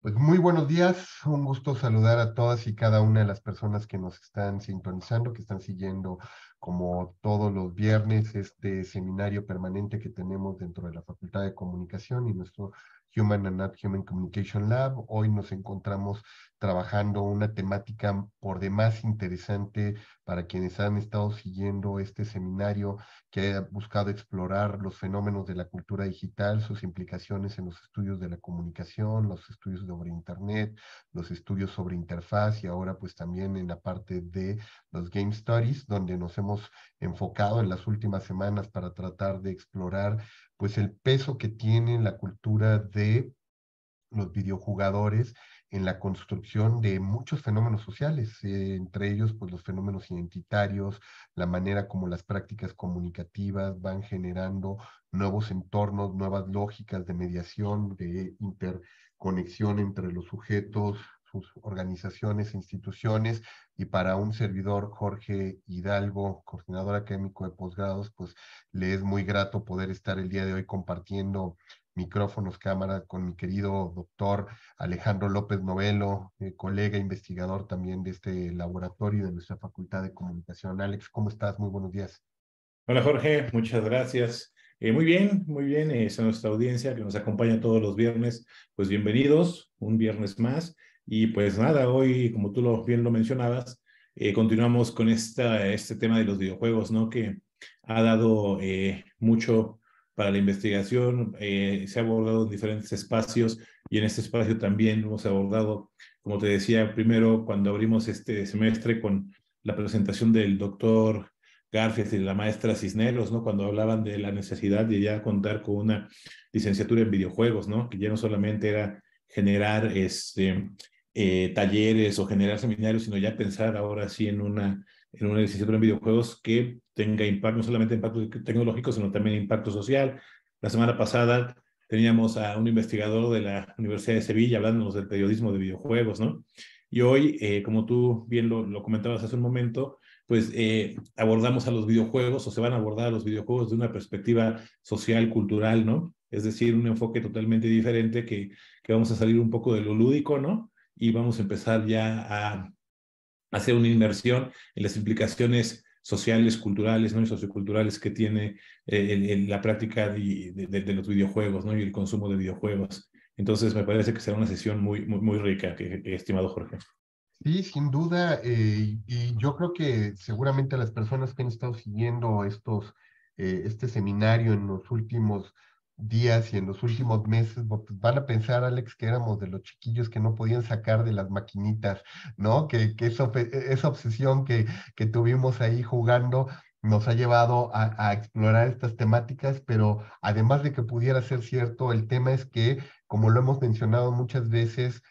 Pues muy buenos días, un gusto saludar a todas y cada una de las personas que nos están sintonizando, que están siguiendo como todos los viernes este seminario permanente que tenemos dentro de la Facultad de Comunicación y nuestro Human and Not Human Communication Lab. Hoy nos encontramos trabajando una temática por demás interesante para quienes han estado siguiendo este seminario que ha buscado explorar los fenómenos de la cultura digital, sus implicaciones en los estudios de la comunicación, los estudios sobre Internet, los estudios sobre interfaz y ahora pues también en la parte de los Game Studies, donde nos hemos enfocado en las últimas semanas para tratar de explorar pues el peso que tiene la cultura de los videojugadores en la construcción de muchos fenómenos sociales, entre ellos pues los fenómenos identitarios, la manera como las prácticas comunicativas van generando nuevos entornos, nuevas lógicas de mediación, de interconexión entre los sujetos, sus organizaciones, instituciones, y para un servidor, Jorge Hidalgo, coordinador académico de posgrados, pues le es muy grato poder estar el día de hoy compartiendo micrófonos, cámara, con mi querido doctor Alejandro López Novelo, colega investigador también de este laboratorio de nuestra Facultad de Comunicación. Alex, ¿cómo estás? Muy buenos días. Hola Jorge, muchas gracias. Muy bien, es a nuestra audiencia que nos acompaña todos los viernes, pues bienvenidos, un viernes más. Y pues nada, hoy, como tú bien lo mencionabas, continuamos con este tema de los videojuegos, ¿no? Que ha dado mucho para la investigación, se ha abordado en diferentes espacios y en este espacio también hemos abordado, como te decía, primero cuando abrimos este semestre con la presentación del doctor Garfield y la maestra Cisneros, ¿no? Cuando hablaban de la necesidad de ya contar con una licenciatura en videojuegos, ¿no? Que ya no solamente era generar talleres o generar seminarios, sino ya pensar ahora sí en una licenciatura en videojuegos que tenga impacto, no solamente impacto tecnológico, sino también impacto social. La semana pasada teníamos a un investigador de la Universidad de Sevilla hablándonos del periodismo de videojuegos, ¿no? Y hoy, como tú bien lo comentabas hace un momento, pues abordamos a los videojuegos o se van a abordar a los videojuegos de una perspectiva social, cultural, ¿no? Es decir, un enfoque totalmente diferente que vamos a salir un poco de lo lúdico, ¿no? Y vamos a empezar ya a hacer una inmersión en las implicaciones sociales, culturales, ¿no? Y socioculturales que tiene la práctica de los videojuegos, ¿no? Y el consumo de videojuegos. Entonces, me parece que será una sesión muy rica, estimado Jorge. Sí, sin duda, y yo creo que seguramente las personas que han estado siguiendo este seminario en los últimos días y en los últimos meses, pues van a pensar, Alex, que éramos de los chiquillos que no podían sacar de las maquinitas, ¿no? Que esa obsesión que tuvimos ahí jugando nos ha llevado a explorar estas temáticas, pero además de que pudiera ser cierto, el tema es que, como lo hemos mencionado muchas veces,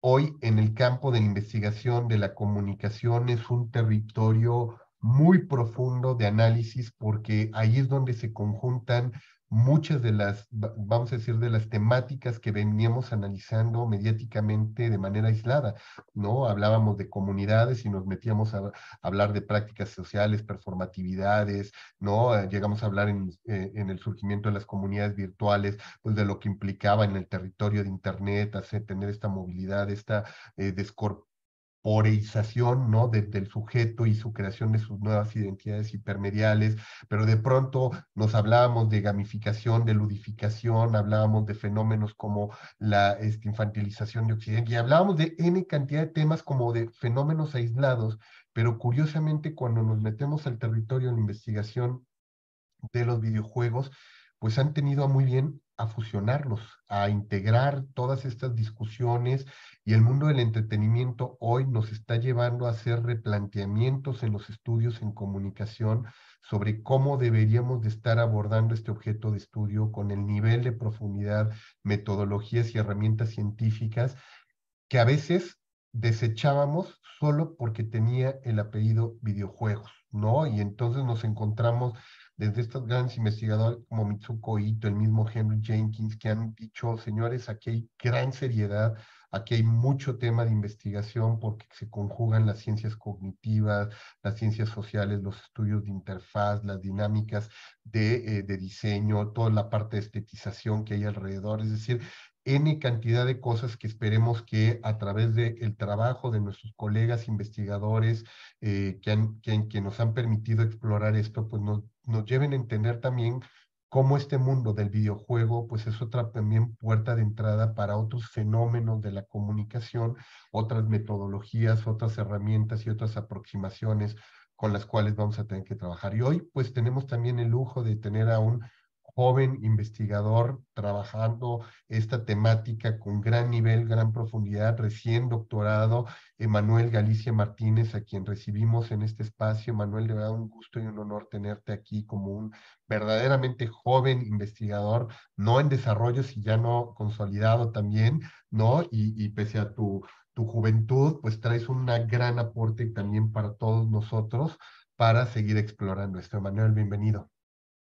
hoy en el campo de la investigación de la comunicación es un territorio muy profundo de análisis porque ahí es donde se conjuntan muchas de vamos a decir, de las temáticas que veníamos analizando mediáticamente de manera aislada, ¿no? Hablábamos de comunidades y nos metíamos a hablar de prácticas sociales, performatividades, ¿no? Llegamos a hablar en el surgimiento de las comunidades virtuales, pues de lo que implicaba en el territorio de Internet, tener esta movilidad, esta descorporeización, ¿no? Del sujeto y su creación de sus nuevas identidades hipermediales, pero de pronto nos hablábamos de gamificación, de ludificación, hablábamos de fenómenos como la infantilización de Occidente, y hablábamos de N cantidad de temas como de fenómenos aislados, pero curiosamente cuando nos metemos al territorio de la investigación de los videojuegos, pues han tenido a muy bien a fusionarlos, a integrar todas estas discusiones, y el mundo del entretenimiento hoy nos está llevando a hacer replanteamientos en los estudios en comunicación sobre cómo deberíamos de estar abordando este objeto de estudio con el nivel de profundidad, metodologías y herramientas científicas que a veces desechábamos solo porque tenía el apellido videojuegos, ¿no? Y entonces nos encontramos desde estos grandes investigadores como Mitsuko Ito, el mismo Henry Jenkins, que han dicho, señores, aquí hay gran seriedad Aquí hay mucho tema de investigación porque se conjugan las ciencias cognitivas, las ciencias sociales, los estudios de interfaz, las dinámicas de diseño, toda la parte de estetización que hay alrededor. Es decir, N cantidad de cosas que esperemos que a través del trabajo de nuestros colegas investigadores que nos han permitido explorar esto, pues nos lleven a entender también cómo este mundo del videojuego, pues es otra también puerta de entrada para otros fenómenos de la comunicación, otras metodologías, otras herramientas y otras aproximaciones con las cuales vamos a tener que trabajar. Y hoy, pues tenemos también el lujo de tener a un joven investigador trabajando esta temática con gran nivel, gran profundidad, recién doctorado, Emanuel Galicia Martínez, a quien recibimos en este espacio. Manuel, de verdad un gusto y un honor tenerte aquí como un verdaderamente joven investigador, no en desarrollo, si ya no consolidado también, ¿no? Y pese a tu juventud, pues traes un gran aporte también para todos nosotros para seguir explorando esto. Manuel, bienvenido.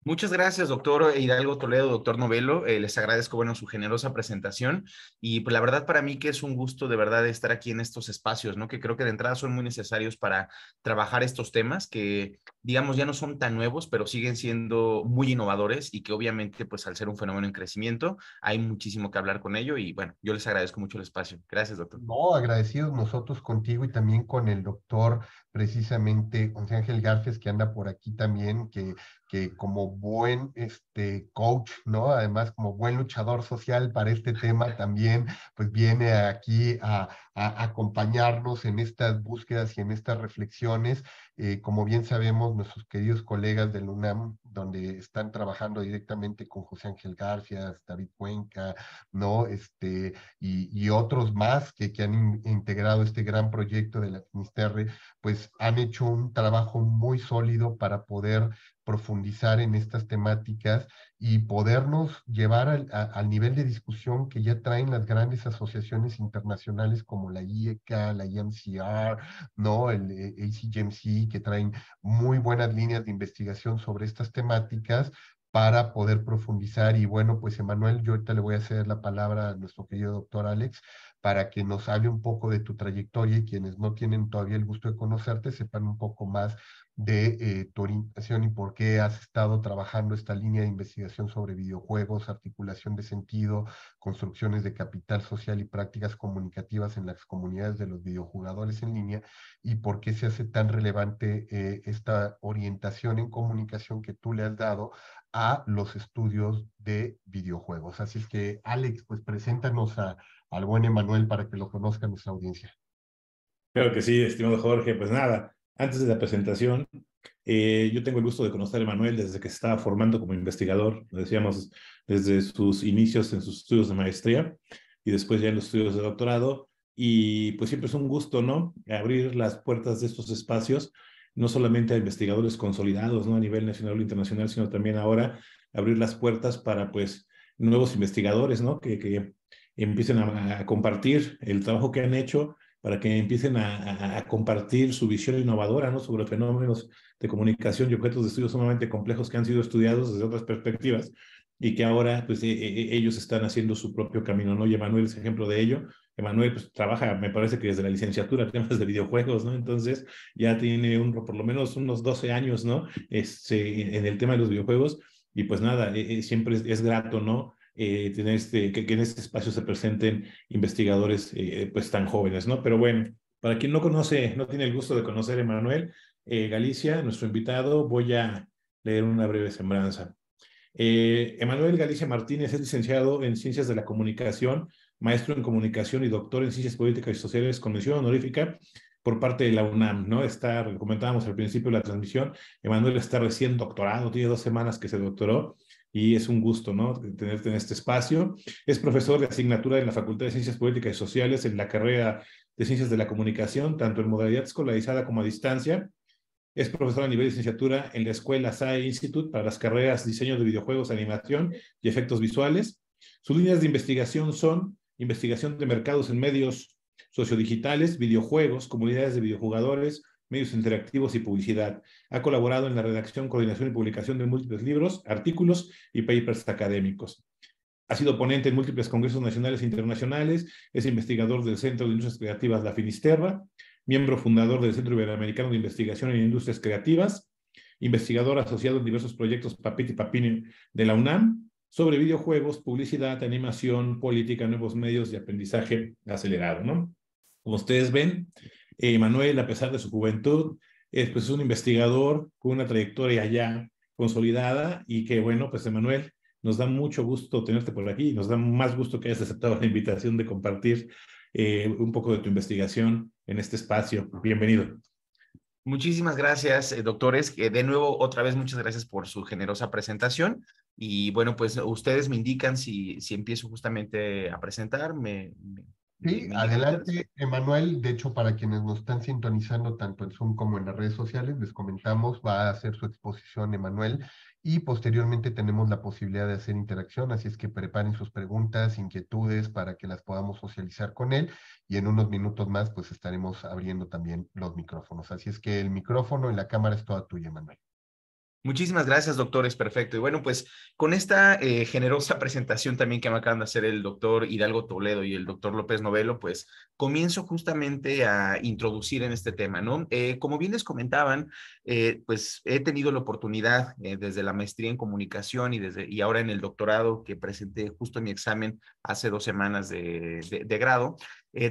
Muchas gracias, doctor Hidalgo Toledo, doctor Novelo. Les agradezco, bueno, su generosa presentación. Y pues la verdad para mí que es un gusto de verdad estar aquí en estos espacios, ¿no? Que creo que de entrada son muy necesarios para trabajar estos temas que, digamos, ya no son tan nuevos, pero siguen siendo muy innovadores y que obviamente, pues al ser un fenómeno en crecimiento, hay muchísimo que hablar con ello. Y bueno, yo les agradezco mucho el espacio. Gracias, doctor. No, agradecidos nosotros contigo y también con el doctor, precisamente, José Ángel Garces, que anda por aquí también, que como buen coach, ¿no? Además, como buen luchador social para este tema, también, pues viene aquí a acompañarnos en estas búsquedas y en estas reflexiones. Como bien sabemos, nuestros queridos colegas del UNAM, donde están trabajando directamente con José Ángel García, David Cuenca, ¿no? Y otros más que han integrado este gran proyecto de la Finisterre, pues han hecho un trabajo muy sólido para poder profundizar en estas temáticas y podernos llevar al nivel de discusión que ya traen las grandes asociaciones internacionales como la IECA, la IMCR, ¿no? El ACGMC, que traen muy buenas líneas de investigación sobre estas temáticas para poder profundizar. Y bueno, pues Emanuel, yo ahorita le voy a ceder la palabra a nuestro querido doctor Alex para que nos hable un poco de tu trayectoria y quienes no tienen todavía el gusto de conocerte sepan un poco más de tu orientación y por qué has estado trabajando esta línea de investigación sobre videojuegos, articulación de sentido, construcciones de capital social y prácticas comunicativas en las comunidades de los videojugadores en línea y por qué se hace tan relevante esta orientación en comunicación que tú le has dado a los estudios de videojuegos. Así es que, Alex, pues preséntanos al buen Emanuel para que lo conozca nuestra audiencia. Claro que sí, estimado Jorge. Pues nada, antes de la presentación, yo tengo el gusto de conocer a Emanuel desde que se estaba formando como investigador, lo decíamos, desde sus inicios en sus estudios de maestría y después ya en los estudios de doctorado. Y pues siempre es un gusto, ¿no? Abrir las puertas de estos espacios, no solamente a investigadores consolidados, ¿no? A nivel nacional o internacional, sino también ahora abrir las puertas para, pues, nuevos investigadores, ¿no? Que empiecen a compartir el trabajo que han hecho para que empiecen a compartir su visión innovadora, ¿no? Sobre fenómenos de comunicación y objetos de estudio sumamente complejos que han sido estudiados desde otras perspectivas y que ahora pues ellos están haciendo su propio camino, ¿no? Y Emanuel es ejemplo de ello. Emanuel pues trabaja, me parece que desde la licenciatura en temas de videojuegos, ¿no? Entonces ya tiene por lo menos unos 12 años, ¿no? En el tema de los videojuegos y pues nada, siempre es grato, ¿no? Tener que en este espacio se presenten investigadores pues tan jóvenes, ¿no? Pero bueno, para quien no conoce, no tiene el gusto de conocer a Emanuel Galicia, nuestro invitado, voy a leer una breve semblanza. Emanuel Galicia Martínez es licenciado en Ciencias de la Comunicación, maestro en Comunicación y doctor en Ciencias Políticas y Sociales con mención honorífica por parte de la UNAM, ¿no? Comentábamos al principio de la transmisión, Emanuel está recién doctorado, tiene 2 semanas que se doctoró y es un gusto, ¿no? Tenerte en este espacio. Es profesor de asignatura en la Facultad de Ciencias Políticas y Sociales en la carrera de Ciencias de la Comunicación, tanto en modalidad escolarizada como a distancia. Es profesor a nivel de licenciatura en la Escuela SAE Institute para las carreras Diseño de Videojuegos, Animación y Efectos Visuales. Sus líneas de investigación son investigación de mercados en medios sociodigitales, videojuegos, comunidades de videojugadores, medios interactivos y publicidad. Ha colaborado en la redacción, coordinación y publicación de múltiples libros, artículos y papers académicos. Ha sido ponente en múltiples congresos nacionales e internacionales, es investigador del Centro de Industrias Creativas La Finisterra, miembro fundador del Centro Iberoamericano de Investigación en Industrias Creativas, investigador asociado en diversos proyectos Papit y Papini de la UNAM, sobre videojuegos, publicidad, animación, política, nuevos medios y aprendizaje acelerado, ¿no? Como ustedes ven, Manuel, a pesar de su juventud, pues es un investigador con una trayectoria ya consolidada y que, bueno, pues Manuel, nos da mucho gusto tenerte por aquí, nos da más gusto que hayas aceptado la invitación de compartir un poco de tu investigación en este espacio. Bienvenido. Muchísimas gracias, doctores. De nuevo, otra vez, muchas gracias por su generosa presentación. Y bueno, pues ustedes me indican si empiezo justamente a presentar. Sí, Me indican ustedes. adelante, Emanuel. De hecho, para quienes nos están sintonizando tanto en Zoom como en las redes sociales, les comentamos, va a hacer su exposición Emanuel y posteriormente tenemos la posibilidad de hacer interacción, así es que preparen sus preguntas, inquietudes para que las podamos socializar con él y en unos minutos más pues estaremos abriendo también los micrófonos. Así es que el micrófono y la cámara es toda tuya, Emanuel. Muchísimas gracias, doctores. Perfecto. Y bueno, pues con esta generosa presentación también que me acaban de hacer el doctor Hidalgo Toledo y el doctor López Novelo, pues comienzo justamente a introducir en este tema, ¿no? Como bien les comentaban, pues he tenido la oportunidad desde la maestría en comunicación y ahora en el doctorado que presenté justo en mi examen hace 2 semanas de grado,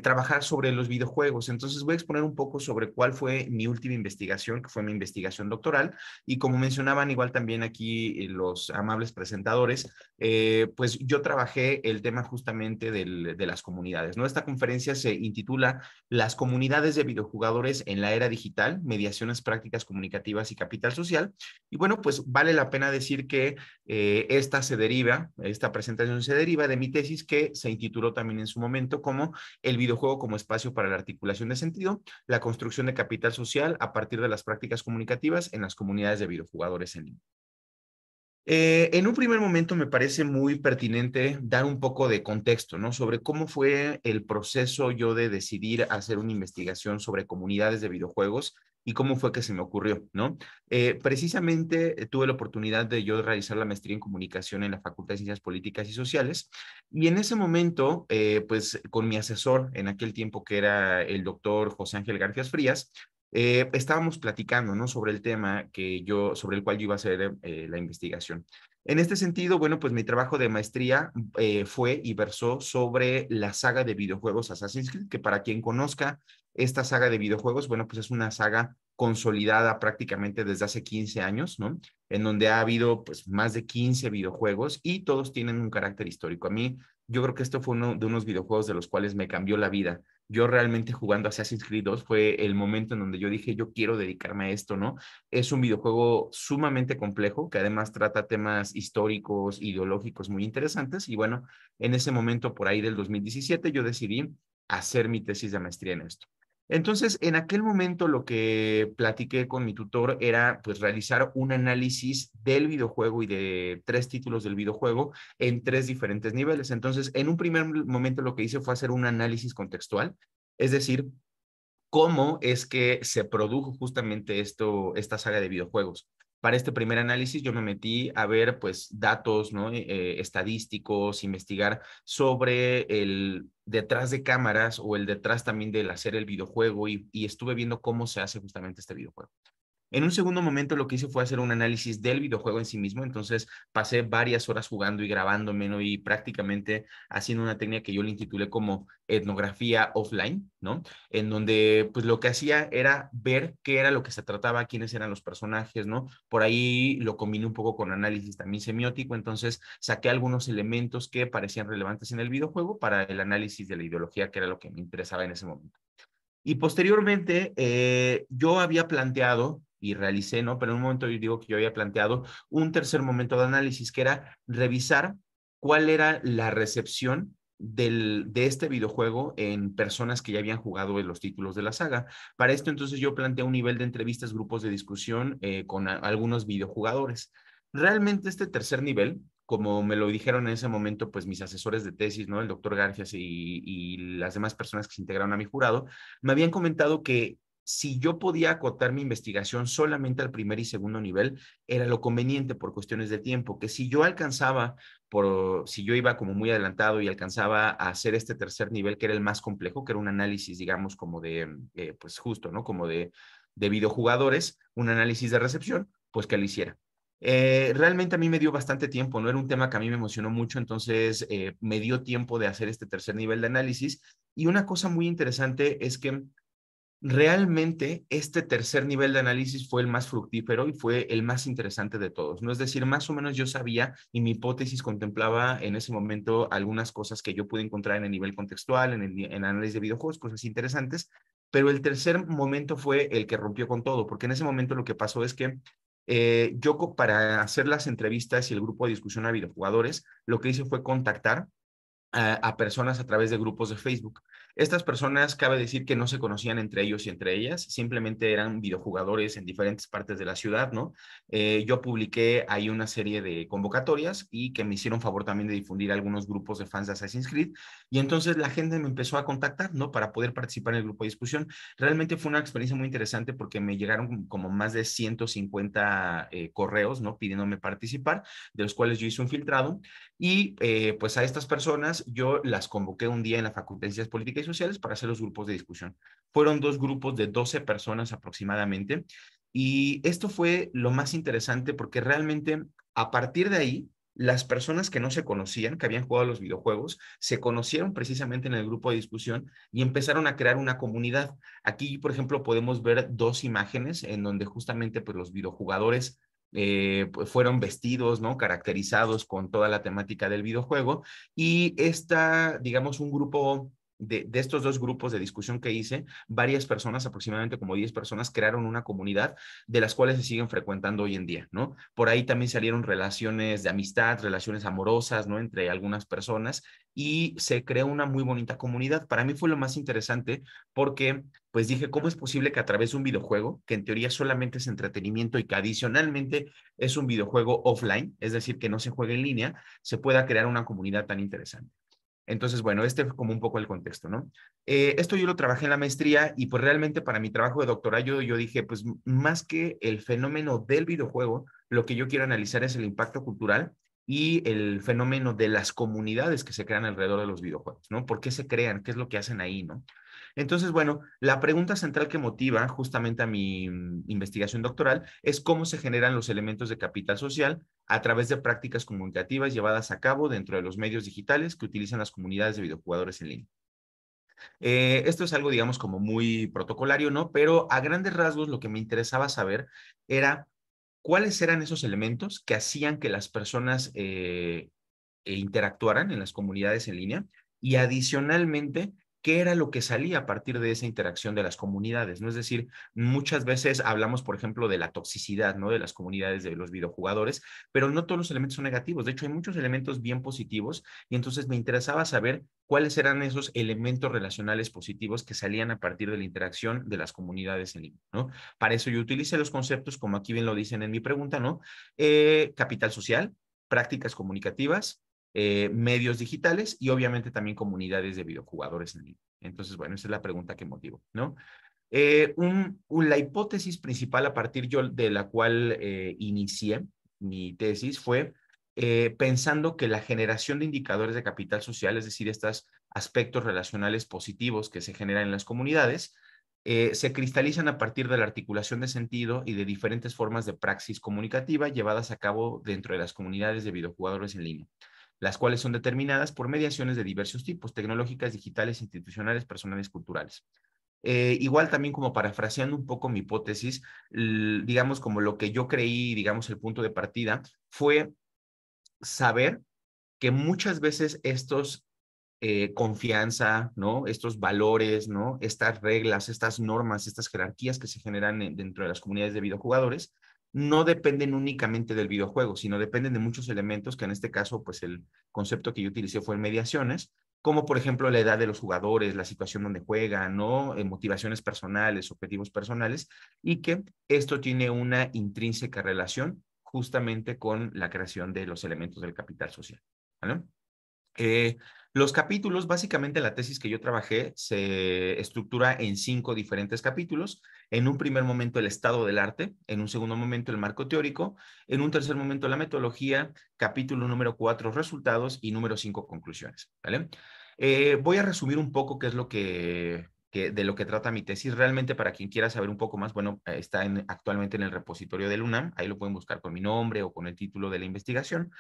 trabajar sobre los videojuegos. Entonces voy a exponer un poco sobre cuál fue mi última investigación, que fue mi investigación doctoral. Y como mencionaban igual también aquí los amables presentadores, pues yo trabajé el tema justamente de las comunidades, ¿no? Esta conferencia se intitula Las comunidades de videojugadores en la era digital, mediaciones prácticas comunicativas y capital social. Y bueno, pues vale la pena decir que esta presentación se deriva de mi tesis que se intituló también en su momento como El videojuego como espacio para la articulación de sentido, la construcción de capital social a partir de las prácticas comunicativas en las comunidades de videojugadores en línea. En un primer momento me parece muy pertinente dar un poco de contexto, ¿no? Sobre cómo fue el proceso yo de decidir hacer una investigación sobre comunidades de videojuegos y cómo fue que se me ocurrió, ¿no? Precisamente tuve la oportunidad de yo realizar la maestría en comunicación en la Facultad de Ciencias Políticas y Sociales y en ese momento, pues con mi asesor en aquel tiempo que era el doctor José Ángel García Frías, estábamos platicando, ¿no? Sobre el tema sobre el cual yo iba a hacer la investigación. En este sentido, bueno, pues mi trabajo de maestría fue y versó sobre la saga de videojuegos Assassin's Creed, que para quien conozca esta saga de videojuegos, bueno, pues es una saga consolidada prácticamente desde hace 15 años, ¿no? En donde ha habido pues más de 15 videojuegos y todos tienen un carácter histórico. A mí, yo creo que esto fue uno de unos videojuegos de los cuales me cambió la vida. Yo realmente jugando Assassin's Creed 2 fue el momento en donde yo dije, yo quiero dedicarme a esto, ¿no? Es un videojuego sumamente complejo, que además trata temas históricos, ideológicos muy interesantes. Y bueno, en ese momento, por ahí del 2017, yo decidí hacer mi tesis de maestría en esto. Entonces, en aquel momento lo que platiqué con mi tutor era pues realizar un análisis del videojuego y de 3 títulos del videojuego en 3 diferentes niveles. Entonces, en un primer momento lo que hice fue hacer un análisis contextual, es decir, cómo es que se produjo justamente esta saga de videojuegos. Para este primer análisis yo me metí a ver pues datos, ¿no? Estadísticos, investigar sobre el detrás de cámaras o el detrás también del hacer el videojuego y estuve viendo cómo se hace justamente este videojuego. En un segundo momento lo que hice fue hacer un análisis del videojuego en sí mismo, entonces pasé varias horas jugando y grabándome, ¿no? Y prácticamente haciendo una técnica que yo le intitulé como etnografía offline, ¿no? En donde pues lo que hacía era ver qué era lo que se trataba, quiénes eran los personajes, ¿no? Por ahí lo combiné un poco con análisis también semiótico, entonces saqué algunos elementos que parecían relevantes en el videojuego para el análisis de la ideología, que era lo que me interesaba en ese momento. Y posteriormente, yo había planteado y realicé, ¿no? Pero en un momento yo digo que yo había planteado un tercer momento de análisis, que era revisar cuál era la recepción de este videojuego en personas que ya habían jugado en los títulos de la saga. Para esto, entonces, yo planteé un nivel de entrevistas, grupos de discusión con algunos videojugadores. Realmente este tercer nivel, como me lo dijeron en ese momento, pues mis asesores de tesis, ¿no? El doctor Garfias y las demás personas que se integraron a mi jurado, me habían comentado que si yo podía acotar mi investigación solamente al primer y segundo nivel, era lo conveniente por cuestiones de tiempo, que si yo alcanzaba, si yo iba como muy adelantado y alcanzaba a hacer este tercer nivel, que era el más complejo, que era un análisis, digamos, como de, pues justo, ¿no? Como de videojugadores, un análisis de recepción, pues que lo hiciera. Realmente a mí me dio bastante tiempo, no era un tema que a mí me emocionó mucho, entonces me dio tiempo de hacer este tercer nivel de análisis. Y una cosa muy interesante es que realmente este tercer nivel de análisis fue el más fructífero y fue el más interesante de todos, ¿no? Es decir, más o menos yo sabía y mi hipótesis contemplaba en ese momento algunas cosas que yo pude encontrar en el nivel contextual, en análisis de videojuegos, cosas interesantes, pero el tercer momento fue el que rompió con todo, porque en ese momento lo que pasó es que yo para hacer las entrevistas y el grupo de discusión a videojugadores, lo que hice fue contactar a personas a través de grupos de Facebook. Estas personas, cabe decir que no se conocían entre ellos y entre ellas, simplemente eran videojugadores en diferentes partes de la ciudad, ¿no? Yo publiqué ahí una serie de convocatorias y que me hicieron favor también de difundir algunos grupos de fans de Assassin's Creed, y entonces la gente me empezó a contactar, ¿no? Para poder participar en el grupo de discusión. Realmente fue una experiencia muy interesante porque me llegaron como más de 150 correos, ¿no? Pidiéndome participar, de los cuales yo hice un filtrado, y pues a estas personas yo las convoqué un día en la Facultad de Ciencias Políticas y Sociales para hacer los grupos de discusión. Fueron 2 grupos de 12 personas aproximadamente. Y esto fue lo más interesante porque realmente a partir de ahí, las personas que no se conocían, que habían jugado a los videojuegos, se conocieron precisamente en el grupo de discusión y empezaron a crear una comunidad. Aquí, por ejemplo, podemos ver 2 imágenes en donde justamente pues, los videojugadores pues fueron vestidos, ¿no? Caracterizados con toda la temática del videojuego. Y esta, digamos, un grupo de estos 2 grupos de discusión que hice, varias personas, aproximadamente como 10 personas, crearon una comunidad de las cuales se siguen frecuentando hoy en día, ¿no? Por ahí también salieron relaciones de amistad, relaciones amorosas, ¿no? Entre algunas personas y se creó una muy bonita comunidad. Para mí fue lo más interesante porque pues dije, ¿cómo es posible que a través de un videojuego, que en teoría solamente es entretenimiento y que adicionalmente es un videojuego offline, es decir, que no se juega en línea, se pueda crear una comunidad tan interesante? Entonces, bueno, este fue como un poco el contexto, ¿no? Esto yo lo trabajé en la maestría y pues realmente para mi trabajo de doctorado yo dije, pues más que el fenómeno del videojuego, lo que yo quiero analizar es el impacto cultural y el fenómeno de las comunidades que se crean alrededor de los videojuegos, ¿no? ¿Por qué se crean? ¿Qué es lo que hacen ahí, no? Entonces, bueno, la pregunta central que motiva justamente a mi investigación doctoral es cómo se generan los elementos de capital social a través de prácticas comunicativas llevadas a cabo dentro de los medios digitales que utilizan las comunidades de videojugadores en línea. Esto es algo, digamos, como muy protocolario, ¿no? Pero a grandes rasgos lo que me interesaba saber era cuáles eran esos elementos que hacían que las personas interactuaran en las comunidades en línea y adicionalmente, qué era lo que salía a partir de esa interacción de las comunidades, ¿no? Es decir, muchas veces hablamos, por ejemplo, de la toxicidad, ¿no? De las comunidades de los videojugadores, pero no todos los elementos son negativos. De hecho, hay muchos elementos bien positivos y entonces me interesaba saber cuáles eran esos elementos relacionales positivos que salían a partir de la interacción de las comunidades en línea, ¿no? Para eso yo utilicé los conceptos, como aquí bien lo dicen en mi pregunta, ¿no? Capital social, prácticas comunicativas, medios digitales y obviamente también comunidades de videojugadores en línea. Entonces, bueno, esa es la pregunta que motivo, ¿no? La hipótesis principal a partir yo de la cual inicié mi tesis fue pensando que la generación de indicadores de capital social, es decir, estos aspectos relacionales positivos que se generan en las comunidades, se cristalizan a partir de la articulación de sentido y de diferentes formas de praxis comunicativa llevadas a cabo dentro de las comunidades de videojugadores en línea, las cuales son determinadas por mediaciones de diversos tipos, tecnológicas, digitales, institucionales, personales, culturales. Igual también como parafraseando un poco mi hipótesis, digamos como lo que yo creí, digamos el punto de partida, fue saber que muchas veces estos confianza, ¿no? Estos valores, ¿no? Estas reglas, estas normas, estas jerarquías que se generan dentro de las comunidades de videojugadores, no dependen únicamente del videojuego, sino dependen de muchos elementos que en este caso, pues el concepto que yo utilicé fue mediaciones, como por ejemplo la edad de los jugadores, la situación donde juegan, ¿no? Motivaciones personales, objetivos personales, y que esto tiene una intrínseca relación justamente con la creación de los elementos del capital social, ¿vale? Eh, Los capítulos, básicamente la tesis que yo trabajé se estructura en 5 diferentes capítulos. En un primer momento el estado del arte, en un segundo momento el marco teórico, en un tercer momento la metodología, capítulo número 4 resultados y número 5 conclusiones, ¿vale? Voy a resumir un poco qué es lo de lo que trata mi tesis. Realmente para quien quiera saber un poco más, bueno, está actualmente en el repositorio del UNAM, ahí lo pueden buscar con mi nombre o con el título de la investigación,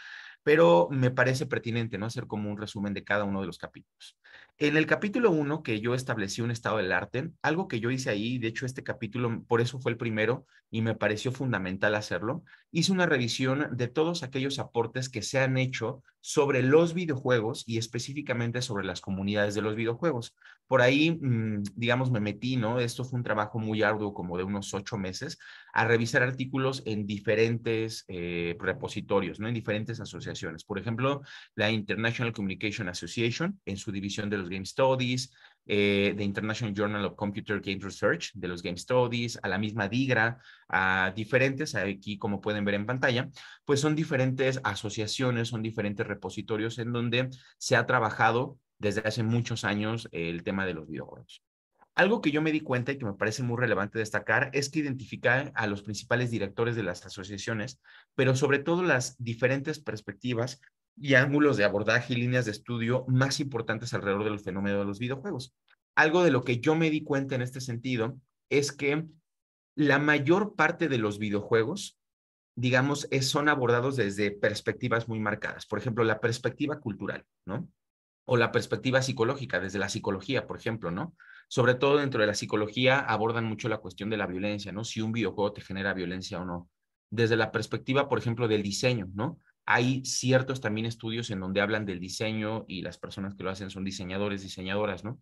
pero me parece pertinente, ¿no? Hacer como un resumen de cada uno de los capítulos. En el capítulo 1, que yo establecí un estado del arte, algo que yo hice ahí, de hecho este capítulo, por eso fue el primero y me pareció fundamental hacerlo, hice una revisión de todos aquellos aportes que se han hecho sobre los videojuegos y específicamente sobre las comunidades de los videojuegos. Por ahí, digamos, me metí, ¿no? Esto fue un trabajo muy arduo, como de unos 8 meses, a revisar artículos en diferentes repositorios, ¿no? En diferentes asociaciones. Por ejemplo, la International Communication Association, en su división de los Game Studies, the International Journal of Computer Game Research, de los Game Studies, a la misma DIGRA, a diferentes, aquí como pueden ver en pantalla, pues son diferentes asociaciones, son diferentes repositorios en donde se ha trabajado desde hace muchos años el tema de los videojuegos. Algo que yo me di cuenta y que me parece muy relevante destacar es que identificar a los principales directores de las asociaciones, pero sobre todo las diferentes perspectivas y ángulos de abordaje y líneas de estudio más importantes alrededor del fenómeno de los videojuegos. Algo de lo que yo me di cuenta en este sentido es que la mayor parte de los videojuegos, digamos, son abordados desde perspectivas muy marcadas. Por ejemplo, la perspectiva cultural, ¿no? O la perspectiva psicológica, desde la psicología, por ejemplo, ¿no? Sobre todo dentro de la psicología abordan mucho la cuestión de la violencia, ¿no? Si un videojuego te genera violencia o no. Desde la perspectiva, por ejemplo, del diseño, ¿no? Hay ciertos también estudios en donde hablan del diseño y las personas que lo hacen son diseñadores, diseñadoras, ¿no?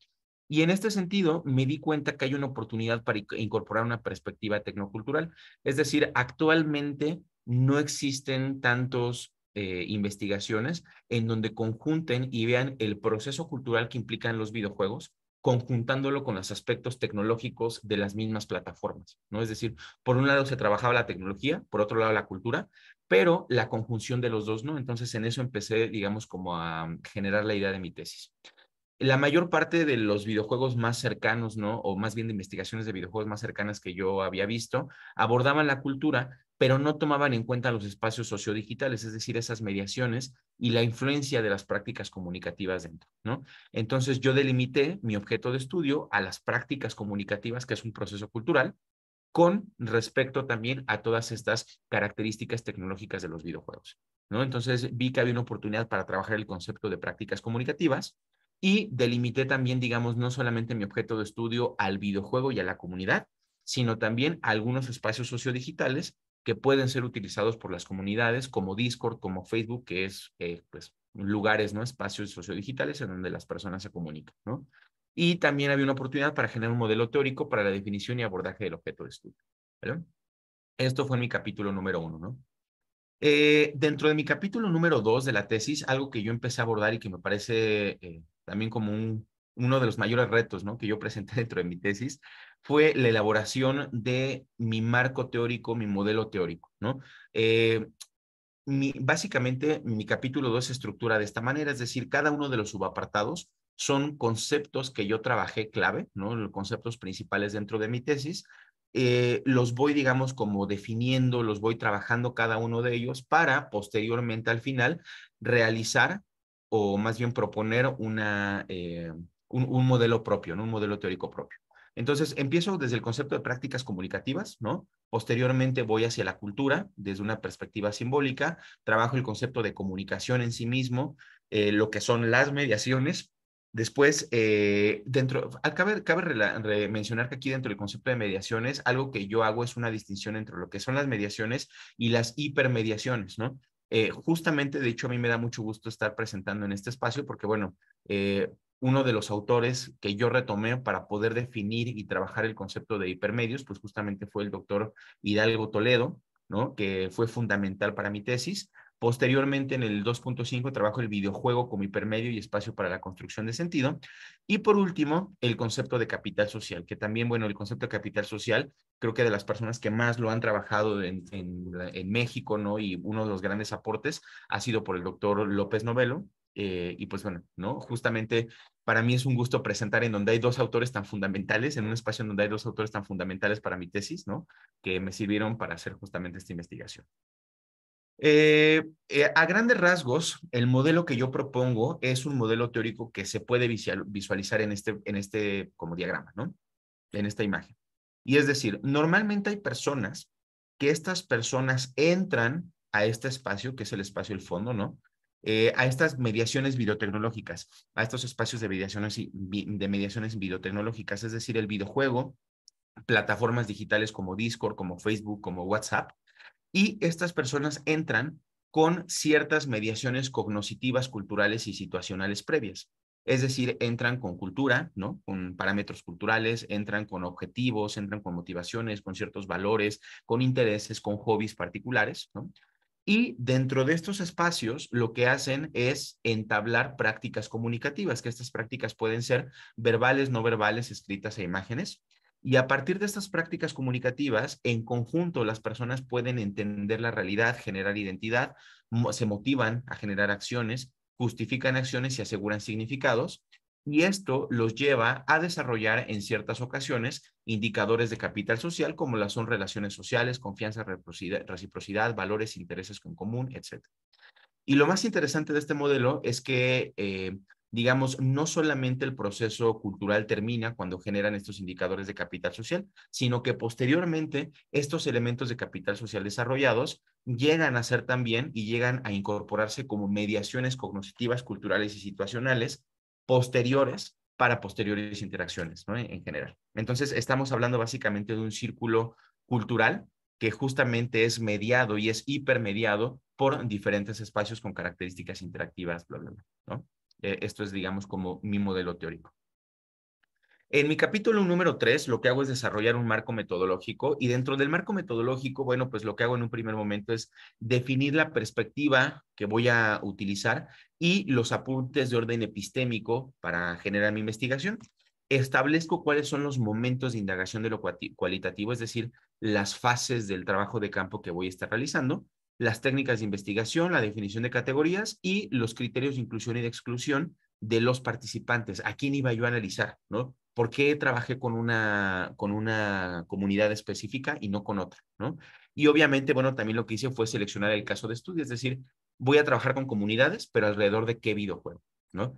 Y en este sentido, me di cuenta que hay una oportunidad para incorporar una perspectiva tecnocultural. Es decir, actualmente no existen tantos investigaciones en donde conjunten y vean el proceso cultural que implican los videojuegos, conjuntándolo con los aspectos tecnológicos de las mismas plataformas, ¿no? Es decir, por un lado se trabajaba la tecnología, por otro lado la cultura, pero la conjunción de los dos, ¿no? Entonces en eso empecé, digamos, como a generar la idea de mi tesis. La mayor parte de los videojuegos más cercanos, ¿no? O más bien de investigaciones de videojuegos más cercanas que yo había visto, abordaban la cultura, pero no tomaban en cuenta los espacios sociodigitales, es decir, esas mediaciones y la influencia de las prácticas comunicativas dentro, ¿no? Entonces yo delimité mi objeto de estudio a las prácticas comunicativas, que es un proceso cultural, con respecto también a todas estas características tecnológicas de los videojuegos, ¿no? Entonces vi que había una oportunidad para trabajar el concepto de prácticas comunicativas y delimité también, digamos, no solamente mi objeto de estudio al videojuego y a la comunidad, sino también a algunos espacios sociodigitales que pueden ser utilizados por las comunidades como Discord, como Facebook, que es, pues, lugares, ¿no? Espacios sociodigitales en donde las personas se comunican, ¿no? Y también había una oportunidad para generar un modelo teórico para la definición y abordaje del objeto de estudio, ¿vale? Esto fue mi capítulo número 1, ¿no? Dentro de mi capítulo número 2 de la tesis, algo que yo empecé a abordar y que me parece también como uno de los mayores retos, ¿no? Que yo presenté dentro de mi tesis, fue la elaboración de mi marco teórico, mi modelo teórico, ¿no? Básicamente, mi capítulo 2 se estructura de esta manera, es decir, cada uno de los subapartados son conceptos que yo trabajé clave, ¿no? Los conceptos principales dentro de mi tesis. Los voy, digamos, como definiendo, los voy trabajando cada uno de ellos para posteriormente al final realizar o más bien proponer un modelo propio, ¿no? Un modelo teórico propio. Entonces, empiezo desde el concepto de prácticas comunicativas, ¿no? Posteriormente voy hacia la cultura desde una perspectiva simbólica, trabajo el concepto de comunicación en sí mismo, lo que son las mediaciones. Después, cabe mencionar que aquí dentro del concepto de mediaciones, algo que yo hago es una distinción entre lo que son las mediaciones y las hipermediaciones, ¿no? Justamente, de hecho, a mí me da mucho gusto estar presentando en este espacio porque, bueno, uno de los autores que yo retomé para poder definir y trabajar el concepto de hipermedios, pues justamente fue el doctor Hidalgo Toledo, ¿no? Que fue fundamental para mi tesis. Posteriormente, en el 2.5, trabajo el videojuego como hipermedio y espacio para la construcción de sentido. Y por último, el concepto de capital social, que también, bueno, el concepto de capital social, creo que de las personas que más lo han trabajado en México, ¿no? Y uno de los grandes aportes ha sido por el doctor López Novelo, Y pues bueno, ¿no? Justamente para mí es un gusto presentar en donde hay dos autores tan fundamentales, en un espacio en donde hay dos autores tan fundamentales para mi tesis, ¿no? Que me sirvieron para hacer justamente esta investigación. A grandes rasgos, el modelo que yo propongo es un modelo teórico que se puede visualizar en este como diagrama, ¿no? En esta imagen. Y es decir, normalmente hay personas que estas personas entran a este espacio, que es el espacio del fondo, ¿no? A estas mediaciones videotecnológicas, a estos espacios de mediaciones videotecnológicas, es decir, el videojuego, plataformas digitales como Discord, como Facebook, como WhatsApp, y estas personas entran con ciertas mediaciones cognitivas, culturales y situacionales previas. Es decir, entran con cultura, ¿no? Con parámetros culturales, entran con objetivos, entran con motivaciones, con ciertos valores, con intereses, con hobbies particulares, ¿no? Y dentro de estos espacios, lo que hacen es entablar prácticas comunicativas, que estas prácticas pueden ser verbales, no verbales, escritas e imágenes. Y a partir de estas prácticas comunicativas, en conjunto, las personas pueden entender la realidad, generar identidad, se motivan a generar acciones, justifican acciones y aseguran significados. Y esto los lleva a desarrollar en ciertas ocasiones indicadores de capital social, como las son relaciones sociales, confianza, reciprocidad, valores, intereses en común, etc. Y lo más interesante de este modelo es que, digamos, no solamente el proceso cultural termina cuando generan estos indicadores de capital social, sino que posteriormente estos elementos de capital social desarrollados llegan a ser también y llegan a incorporarse como mediaciones cognitivas, culturales y situacionales posteriores para posteriores interacciones, ¿no? En general. Entonces, estamos hablando básicamente de un círculo cultural que justamente es mediado y es hipermediado por diferentes espacios con características interactivas, bla, bla, bla, ¿no? Esto es, digamos, como mi modelo teórico. En mi capítulo número 3, lo que hago es desarrollar un marco metodológico y dentro del marco metodológico, bueno, pues lo que hago en un primer momento es definir la perspectiva que voy a utilizar y los apuntes de orden epistémico para generar mi investigación. Establezco cuáles son los momentos de indagación de lo cualitativo, es decir, las fases del trabajo de campo que voy a estar realizando, las técnicas de investigación, la definición de categorías y los criterios de inclusión y de exclusión de los participantes. ¿A quién iba yo a analizar, no? ¿Por qué trabajé con una comunidad específica y no con otra, ¿no? Y obviamente, bueno, también lo que hice fue seleccionar el caso de estudio, es decir, voy a trabajar con comunidades, pero alrededor de qué videojuego, ¿no?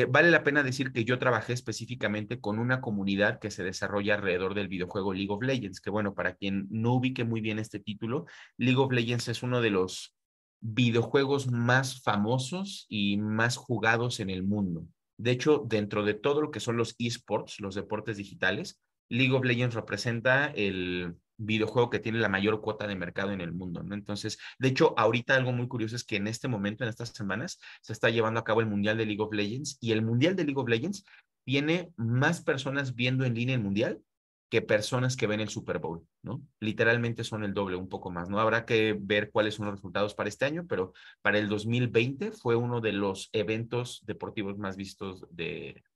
Vale la pena decir que yo trabajé específicamente con una comunidad que se desarrolla alrededor del videojuego League of Legends, que bueno, para quien no ubique muy bien este título, League of Legends es uno de los videojuegos más famosos y más jugados en el mundo. De hecho, dentro de todo lo que son los esports, los deportes digitales, League of Legends representa el videojuego que tiene la mayor cuota de mercado en el mundo, ¿no? Entonces, de hecho, ahorita algo muy curioso es que en este momento, en estas semanas, se está llevando a cabo el Mundial de League of Legends y el Mundial de League of Legends tiene más personas viendo en línea el Mundial que personas que ven el Super Bowl, ¿no? Literalmente son el doble, un poco más, ¿no? Habrá que ver cuáles son los resultados para este año, pero para el 2020 fue uno de los eventos deportivos más vistos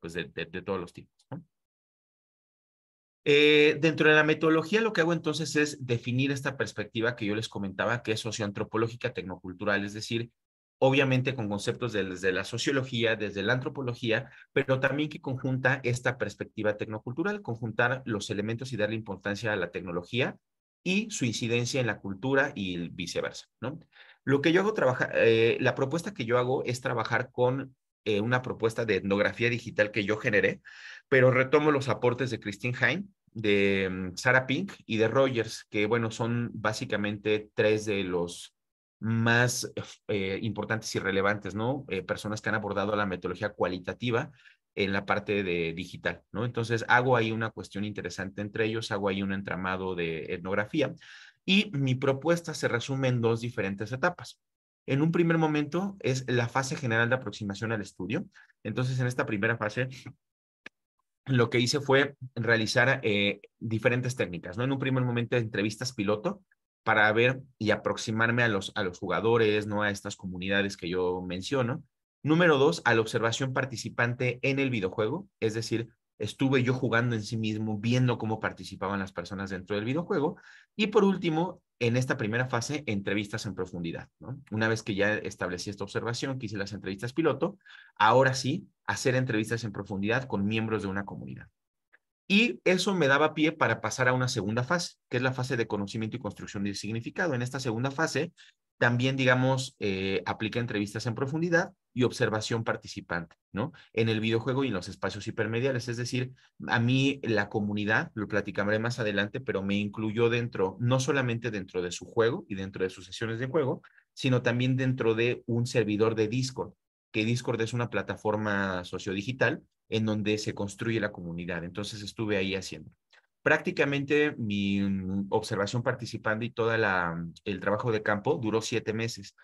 pues de todos los tipos, ¿no? Dentro de la metodología, lo que hago entonces es definir esta perspectiva que yo les comentaba, que es socioantropológica tecnocultural, es decir, obviamente con conceptos desde la sociología, desde la antropología, pero también que conjunta esta perspectiva tecnocultural, conjuntar los elementos y darle importancia a la tecnología y su incidencia en la cultura y viceversa, ¿no? Lo que yo hago, la propuesta que yo hago es trabajar con una propuesta de etnografía digital que yo generé, pero retomo los aportes de Christine Hein, de Sarah Pink y de Rogers, que bueno, son básicamente tres de los más importantes y relevantes, ¿no? Personas que han abordado la metodología cualitativa en la parte de digital, ¿no? Entonces hago ahí una cuestión interesante entre ellos, hago ahí un entramado de etnografía y mi propuesta se resume en dos diferentes etapas. En un primer momento es la fase general de aproximación al estudio. Entonces, en esta primera fase, lo que hice fue realizar diferentes técnicas, ¿no? En un primer momento, entrevistas piloto para ver y aproximarme a los jugadores, ¿no? A estas comunidades que yo menciono. Número 2, a la observación participante en el videojuego, es decir, estuve yo jugando en sí mismo, viendo cómo participaban las personas dentro del videojuego. Y por último, en esta primera fase, entrevistas en profundidad, ¿no? Una vez que ya establecí esta observación, que hice las entrevistas piloto, ahora sí, hacer entrevistas en profundidad con miembros de una comunidad. Y eso me daba pie para pasar a una segunda fase, que es la fase de conocimiento y construcción de significado. En esta segunda fase, también, digamos, aplica entrevistas en profundidad y observación participante, ¿no? En el videojuego y en los espacios hipermediales. Es decir, a mí la comunidad, lo platicaré más adelante, pero me incluyó dentro, no solamente dentro de su juego y dentro de sus sesiones de juego, sino también dentro de un servidor de Discord, que Discord es una plataforma sociodigital en donde se construye la comunidad. Entonces estuve ahí haciendo. Prácticamente mi observación participando y todo el trabajo de campo duró 7 meses.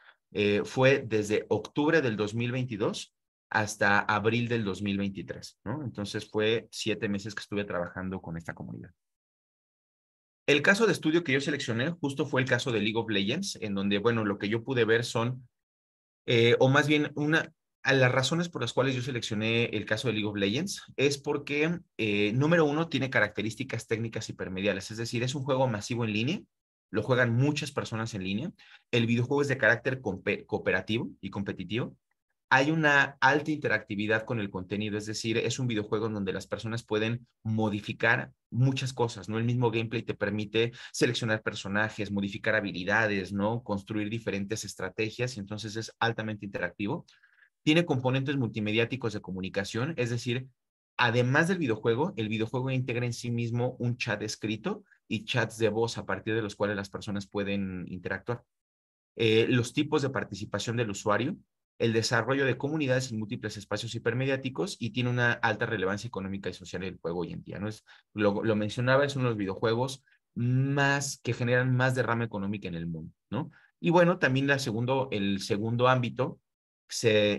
Fue desde octubre del 2022 hasta abril del 2023, ¿no? Entonces fue 7 meses que estuve trabajando con esta comunidad. El caso de estudio que yo seleccioné justo fue el caso de League of Legends, en donde, bueno, lo que yo pude ver son o más bien a las razones por las cuales yo seleccioné el caso de League of Legends es porque, número uno, tiene características técnicas hipermediales, es decir, es un juego masivo en línea, lo juegan muchas personas en línea, el videojuego es de carácter cooperativo y competitivo, hay una alta interactividad con el contenido, es decir, es un videojuego en donde las personas pueden modificar muchas cosas, ¿no? El mismo gameplay te permite seleccionar personajes, modificar habilidades, ¿no? Construir diferentes estrategias y entonces es altamente interactivo. Tiene componentes multimediáticos de comunicación, es decir, además del videojuego, el videojuego integra en sí mismo un chat escrito y chats de voz a partir de los cuales las personas pueden interactuar. Los tipos de participación del usuario, el desarrollo de comunidades en múltiples espacios hipermediáticos y tiene una alta relevancia económica y social del juego hoy en día, ¿no? Lo mencionaba, es uno de los videojuegos más que generan más derrama económica en el mundo, ¿no? Y bueno, también el segundo ámbito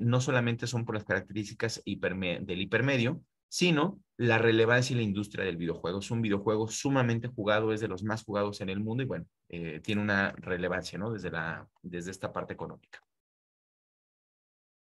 no solamente son por las características del hipermedio, sino la relevancia y la industria del videojuego. Es un videojuego sumamente jugado, es de los más jugados en el mundo y bueno, tiene una relevancia, ¿no? Desde esta parte económica.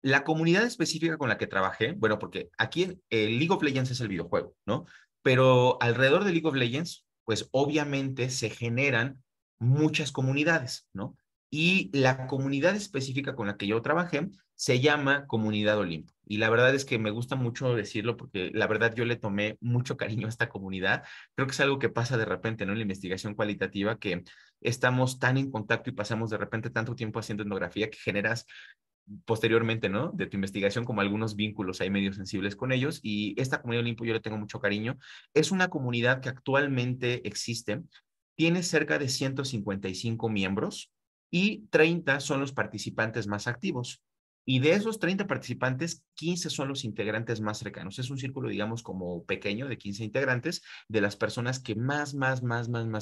La comunidad específica con la que trabajé, bueno, porque aquí el League of Legends es el videojuego, ¿no? Pero alrededor de League of Legends, pues obviamente se generan muchas comunidades, ¿no? Y la comunidad específica con la que yo trabajé se llama Comunidad Olimpo. Y la verdad es que me gusta mucho decirlo porque la verdad yo le tomé mucho cariño a esta comunidad. Creo que es algo que pasa de repente, ¿no? En la investigación cualitativa, que estamos tan en contacto y pasamos de repente tanto tiempo haciendo etnografía que generas posteriormente, ¿no? De tu investigación, como algunos vínculos hay medios sensibles con ellos. Y esta comunidad Olimpo yo le tengo mucho cariño. Es una comunidad que actualmente existe, tiene cerca de 155 miembros y 30 son los participantes más activos. Y de esos 30 participantes, 15 son los integrantes más cercanos. Es un círculo, digamos, como pequeño de 15 integrantes de las personas que más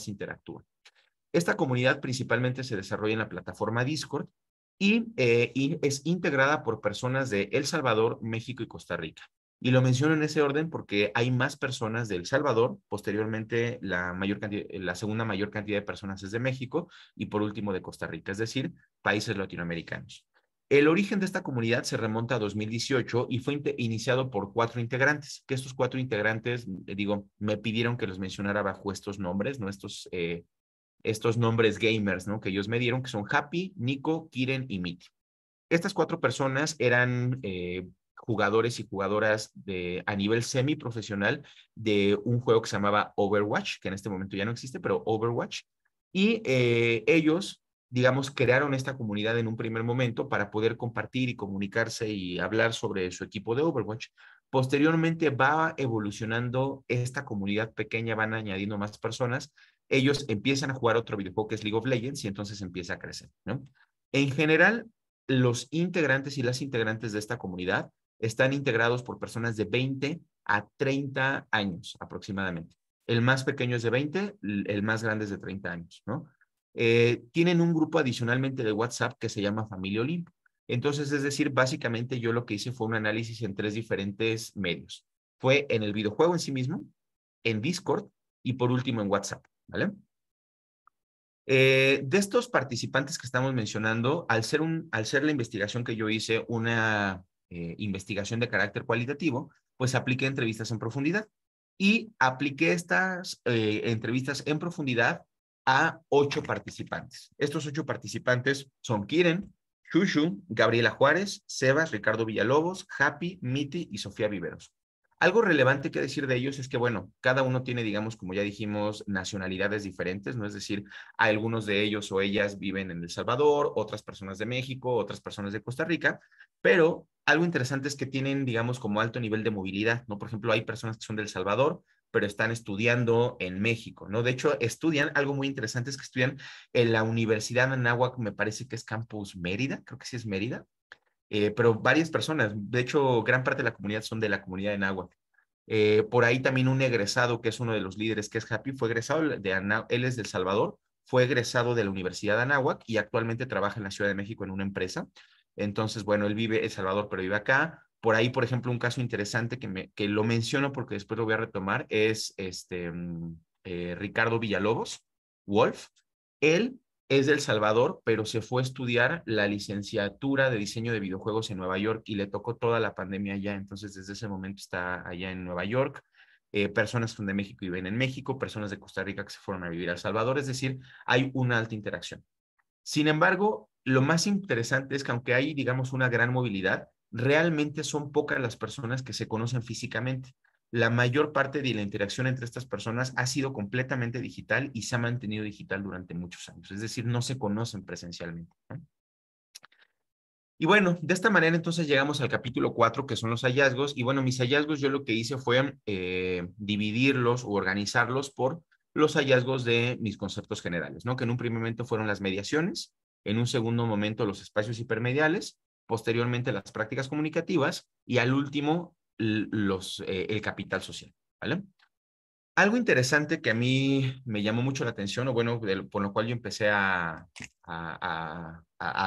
interactúan. Esta comunidad principalmente se desarrolla en la plataforma Discord y es integrada por personas de El Salvador, México y Costa Rica. Y lo menciono en ese orden porque hay más personas de El Salvador, posteriormente la segunda mayor cantidad de personas es de México y por último de Costa Rica, es decir, países latinoamericanos. El origen de esta comunidad se remonta a 2018 y fue iniciado por 4 integrantes, que estos 4 integrantes, digo, me pidieron que los mencionara bajo estos nombres, ¿no? Estos nombres gamers, ¿no? Que ellos me dieron, que son Happy, Nico, Kiren y Mitty. Estas 4 personas eran jugadores y jugadoras a nivel semiprofesional de un juego que se llamaba Overwatch, que en este momento ya no existe, pero Overwatch. Y ellos, digamos, crearon esta comunidad en un primer momento para poder compartir y comunicarse y hablar sobre su equipo de Overwatch. Posteriormente va evolucionando esta comunidad pequeña, van añadiendo más personas. Ellos empiezan a jugar otro videojuego que es League of Legends y entonces empieza a crecer, ¿no? En general, los integrantes y las integrantes de esta comunidad están integrados por personas de 20 a 30 años aproximadamente. El más pequeño es de 20, el más grande es de 30 años, ¿no? Tienen un grupo adicionalmente de WhatsApp que se llama Familia Olimpo. Entonces, es decir, básicamente yo lo que hice fue un análisis en 3 diferentes medios. Fue en el videojuego en sí mismo, en Discord y por último en WhatsApp, ¿vale? De estos participantes que estamos mencionando, al ser la investigación que yo hice una investigación de carácter cualitativo, pues apliqué entrevistas en profundidad. y apliqué estas entrevistas en profundidad a 8 participantes. Estos 8 participantes son Kiren, Shushu, Gabriela Juárez, Sebas, Ricardo Villalobos, Happy, Miti y Sofía Viveros. Algo relevante que decir de ellos es que, bueno, cada uno tiene, digamos, como ya dijimos, nacionalidades diferentes, ¿no? Es decir, algunos de ellos o ellas viven en El Salvador, otras personas de México, otras personas de Costa Rica, pero algo interesante es que tienen, digamos, como alto nivel de movilidad, ¿no? Por ejemplo, hay personas que son de El Salvador, pero están estudiando en México, ¿no? De hecho, estudian, algo muy interesante es que estudian en la Universidad de Anáhuac, me parece que es Campus Mérida, creo que sí es Mérida, pero varias personas, de hecho, gran parte de la comunidad son de la comunidad de Anáhuac. Por ahí también un egresado, que es uno de los líderes, que es Happy, fue egresado él es de El Salvador, fue egresado de la Universidad de Anáhuac y actualmente trabaja en la Ciudad de México en una empresa. Entonces, bueno, él vive en El Salvador, pero vive acá. Por ahí, por ejemplo, un caso interesante que lo menciono porque después lo voy a retomar es Ricardo Villalobos, Wolf. Él es de El Salvador, pero se fue a estudiar la licenciatura de diseño de videojuegos en Nueva York y le tocó toda la pandemia allá. Entonces, desde ese momento está allá en Nueva York. Personas que son de México y viven en México, personas de Costa Rica que se fueron a vivir a El Salvador. Es decir, hay una alta interacción. Sin embargo, lo más interesante es que aunque hay, digamos, una gran movilidad, realmente son pocas las personas que se conocen físicamente. La mayor parte de la interacción entre estas personas ha sido completamente digital y se ha mantenido digital durante muchos años. Es decir, no se conocen presencialmente, ¿no? Y bueno, de esta manera entonces llegamos al capítulo 4, que son los hallazgos. Y bueno, mis hallazgos yo lo que hice fue dividirlos o organizarlos por los hallazgos de mis conceptos generales, ¿no? Que en un primer momento fueron las mediaciones, en un segundo momento los espacios hipermediales, posteriormente las prácticas comunicativas y al último el capital social, ¿vale? Algo interesante que a mí me llamó mucho la atención, o bueno, por lo cual yo empecé a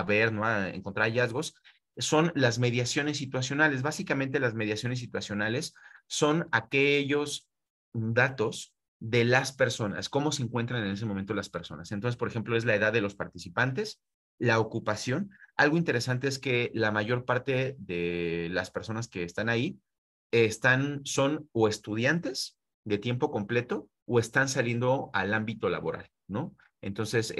ver, ¿no? A encontrar hallazgos, son las mediaciones situacionales. Básicamente las mediaciones situacionales son aquellos datos de las personas, cómo se encuentran en ese momento las personas. Entonces, por ejemplo, es la edad de los participantes, la ocupación. Algo interesante es que la mayor parte de las personas que están ahí son o estudiantes de tiempo completo o están saliendo al ámbito laboral, ¿no? Entonces,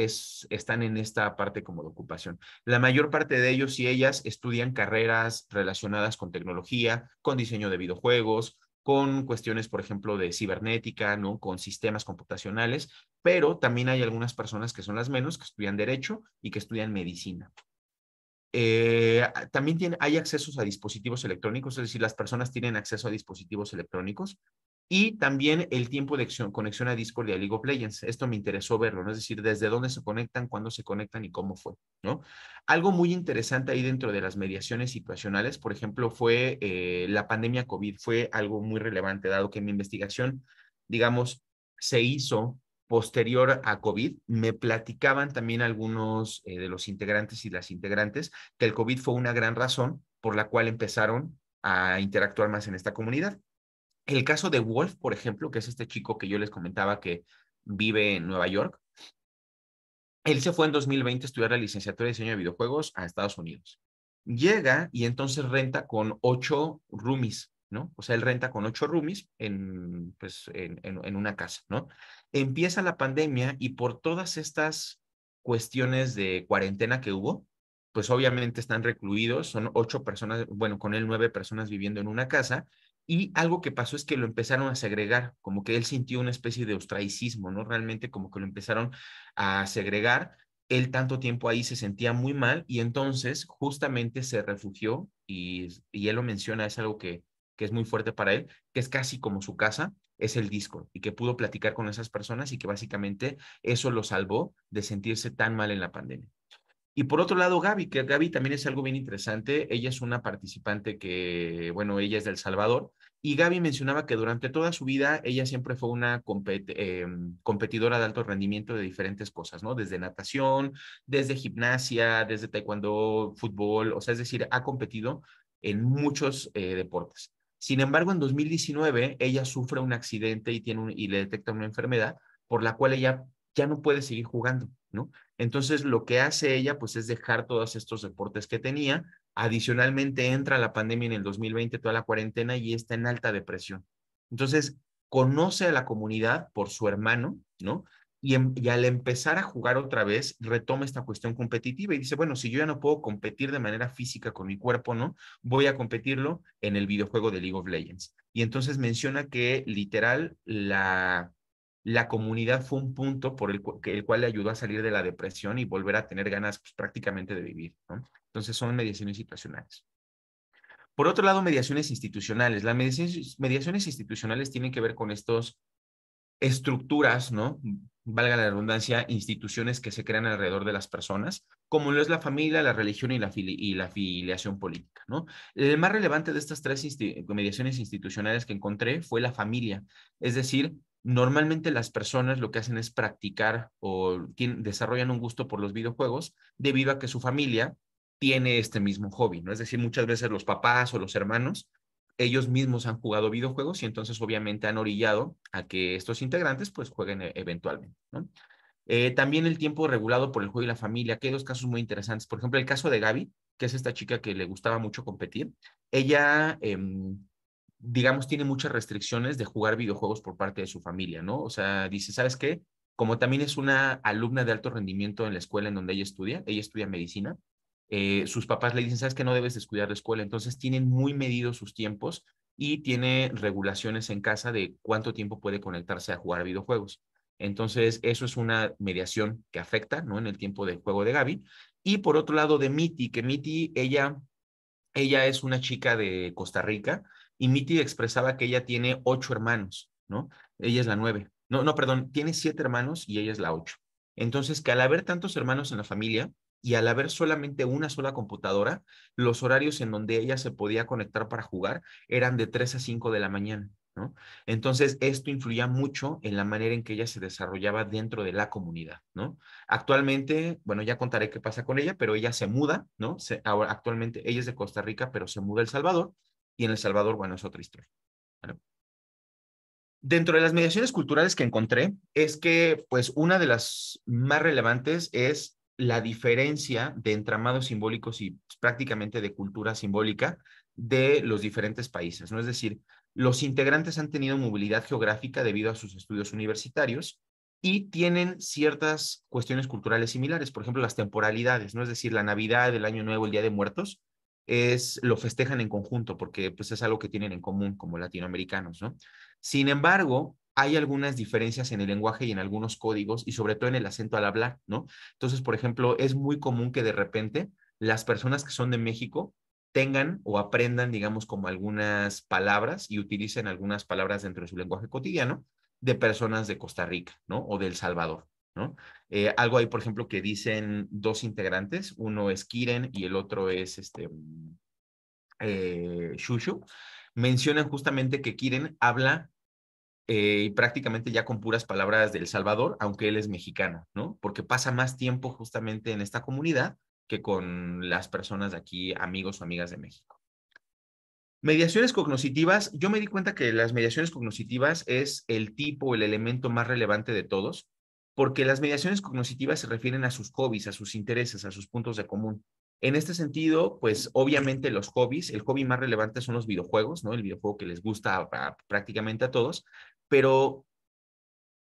están en esta parte como de ocupación. La mayor parte de ellos y ellas estudian carreras relacionadas con tecnología, con diseño de videojuegos, con cuestiones, por ejemplo, de cibernética, ¿no? Con sistemas computacionales, pero también hay algunas personas que son las menos, que estudian derecho y que estudian medicina. También hay accesos a dispositivos electrónicos, es decir, las personas tienen acceso a dispositivos electrónicos y también el tiempo de conexión a Discord y a League of Legends. Esto me interesó verlo, ¿no? Es decir, desde dónde se conectan, cuándo se conectan y cómo fue, ¿no? Algo muy interesante ahí dentro de las mediaciones situacionales, por ejemplo, fue la pandemia COVID, fue algo muy relevante, dado que mi investigación, digamos, se hizo posterior a COVID. Me platicaban también algunos de los integrantes y las integrantes que el COVID fue una gran razón por la cual empezaron a interactuar más en esta comunidad. El caso de Wolf, por ejemplo, que es este chico que yo les comentaba que vive en Nueva York, él se fue en 2020 a estudiar la licenciatura de diseño de videojuegos a Estados Unidos. Llega y entonces renta con 8 roomies, ¿no? O sea, él renta con 8 roomies pues, en una casa, ¿no? Empieza la pandemia y por todas estas cuestiones de cuarentena que hubo, pues obviamente están recluidos, son 8 personas, bueno, con él 9 personas viviendo en una casa, y algo que pasó es que lo empezaron a segregar, como que él sintió una especie de ostracismo, ¿no? Realmente como que lo empezaron a segregar. Él tanto tiempo ahí se sentía muy mal y entonces justamente se refugió y él lo menciona, es algo que es muy fuerte para él, que es casi como su casa, es el Discord y que pudo platicar con esas personas y que básicamente eso lo salvó de sentirse tan mal en la pandemia. Y por otro lado, Gaby, que Gaby también es algo bien interesante. Ella es una participante que, bueno, ella es de El Salvador. Y Gaby mencionaba que durante toda su vida ella siempre fue una competidora de alto rendimiento de diferentes cosas, ¿no? Desde natación, desde gimnasia, desde taekwondo, fútbol, o sea, es decir, ha competido en muchos deportes. Sin embargo, en 2019 ella sufre un accidente y le detecta una enfermedad por la cual ella ya no puede seguir jugando, ¿no? Entonces, lo que hace ella, pues, es dejar todos estos deportes que tenía. Adicionalmente, entra la pandemia en el 2020, toda la cuarentena, y está en alta depresión. Entonces, conoce a la comunidad por su hermano, ¿no? Y al empezar a jugar otra vez, retoma esta cuestión competitiva y dice, bueno, si yo ya no puedo competir de manera física con mi cuerpo, ¿no? Voy a competirlo en el videojuego de League of Legends. Y entonces menciona que literal la comunidad fue un punto por el cual le ayudó a salir de la depresión y volver a tener ganas pues, prácticamente de vivir, ¿no? Entonces son mediaciones situacionales. Por otro lado, mediaciones institucionales. Las mediaciones institucionales tienen que ver con estos estructuras, ¿no? Valga la redundancia, instituciones que se crean alrededor de las personas, como lo es la familia, la religión y la afiliación política, ¿no? El más relevante de estas tres mediaciones institucionales que encontré fue la familia, es decir, normalmente las personas lo que hacen es practicar o desarrollan un gusto por los videojuegos debido a que su familia tiene este mismo hobby, ¿no? Es decir, muchas veces los papás o los hermanos ellos mismos han jugado videojuegos y entonces obviamente han orillado a que estos integrantes pues jueguen eventualmente, ¿no? También el tiempo regulado por el juego y la familia, que hay dos casos muy interesantes. Por ejemplo, el caso de Gaby, que es esta chica que le gustaba mucho competir. Ella, digamos, tiene muchas restricciones de jugar videojuegos por parte de su familia, ¿no? O sea, dice, ¿sabes qué? Como también es una alumna de alto rendimiento en la escuela en donde ella estudia medicina, sus papás le dicen, sabes que no debes descuidar la escuela, entonces tienen muy medidos sus tiempos y tiene regulaciones en casa de cuánto tiempo puede conectarse a jugar videojuegos. Entonces, eso es una mediación que afecta, ¿no? En el tiempo de juego de Gaby. Y por otro lado, de Miti, que Miti, ella es una chica de Costa Rica y Miti expresaba que ella tiene 8 hermanos, ¿no? Ella es la 9. No, no, perdón, tiene 7 hermanos y ella es la 8. Entonces, que al haber tantos hermanos en la familia y al haber solamente una sola computadora, los horarios en donde ella se podía conectar para jugar eran de 3 a 5 de la mañana, ¿no? Entonces, esto influía mucho en la manera en que ella se desarrollaba dentro de la comunidad, ¿no? Actualmente, bueno, ya contaré qué pasa con ella, pero ella se muda, ¿no? Ahora, actualmente ella es de Costa Rica, pero se muda a El Salvador, y en El Salvador, bueno, es otra historia, ¿vale? Dentro de las mediaciones culturales que encontré, es que, pues, una de las más relevantes es la diferencia de entramados simbólicos y pues, prácticamente de cultura simbólica de los diferentes países, ¿no? Es decir, los integrantes han tenido movilidad geográfica debido a sus estudios universitarios y tienen ciertas cuestiones culturales similares, por ejemplo, las temporalidades, ¿no? Es decir, la Navidad, el Año Nuevo, el Día de Muertos, lo festejan en conjunto porque pues, es algo que tienen en común como latinoamericanos, ¿no? Sin embargo, hay algunas diferencias en el lenguaje y en algunos códigos y sobre todo en el acento al hablar, ¿no? Entonces, por ejemplo, es muy común que de repente las personas que son de México tengan o aprendan, digamos, como algunas palabras y utilicen algunas palabras dentro de su lenguaje cotidiano de personas de Costa Rica, ¿no? O de El Salvador, ¿no? Algo ahí, por ejemplo, que dicen dos integrantes, uno es Kiren y el otro es Shushu, mencionan justamente que Kiren habla prácticamente ya con puras palabras de El Salvador, aunque él es mexicano, ¿no? Porque pasa más tiempo justamente en esta comunidad que con las personas de aquí, amigos o amigas de México. Mediaciones cognitivas, yo me di cuenta que las mediaciones cognitivas es el tipo, el elemento más relevante de todos, porque las mediaciones cognitivas se refieren a sus hobbies, a sus intereses, a sus puntos de común. En este sentido, pues obviamente los hobbies, el hobby más relevante son los videojuegos, ¿no? El videojuego que les gusta prácticamente a todos, pero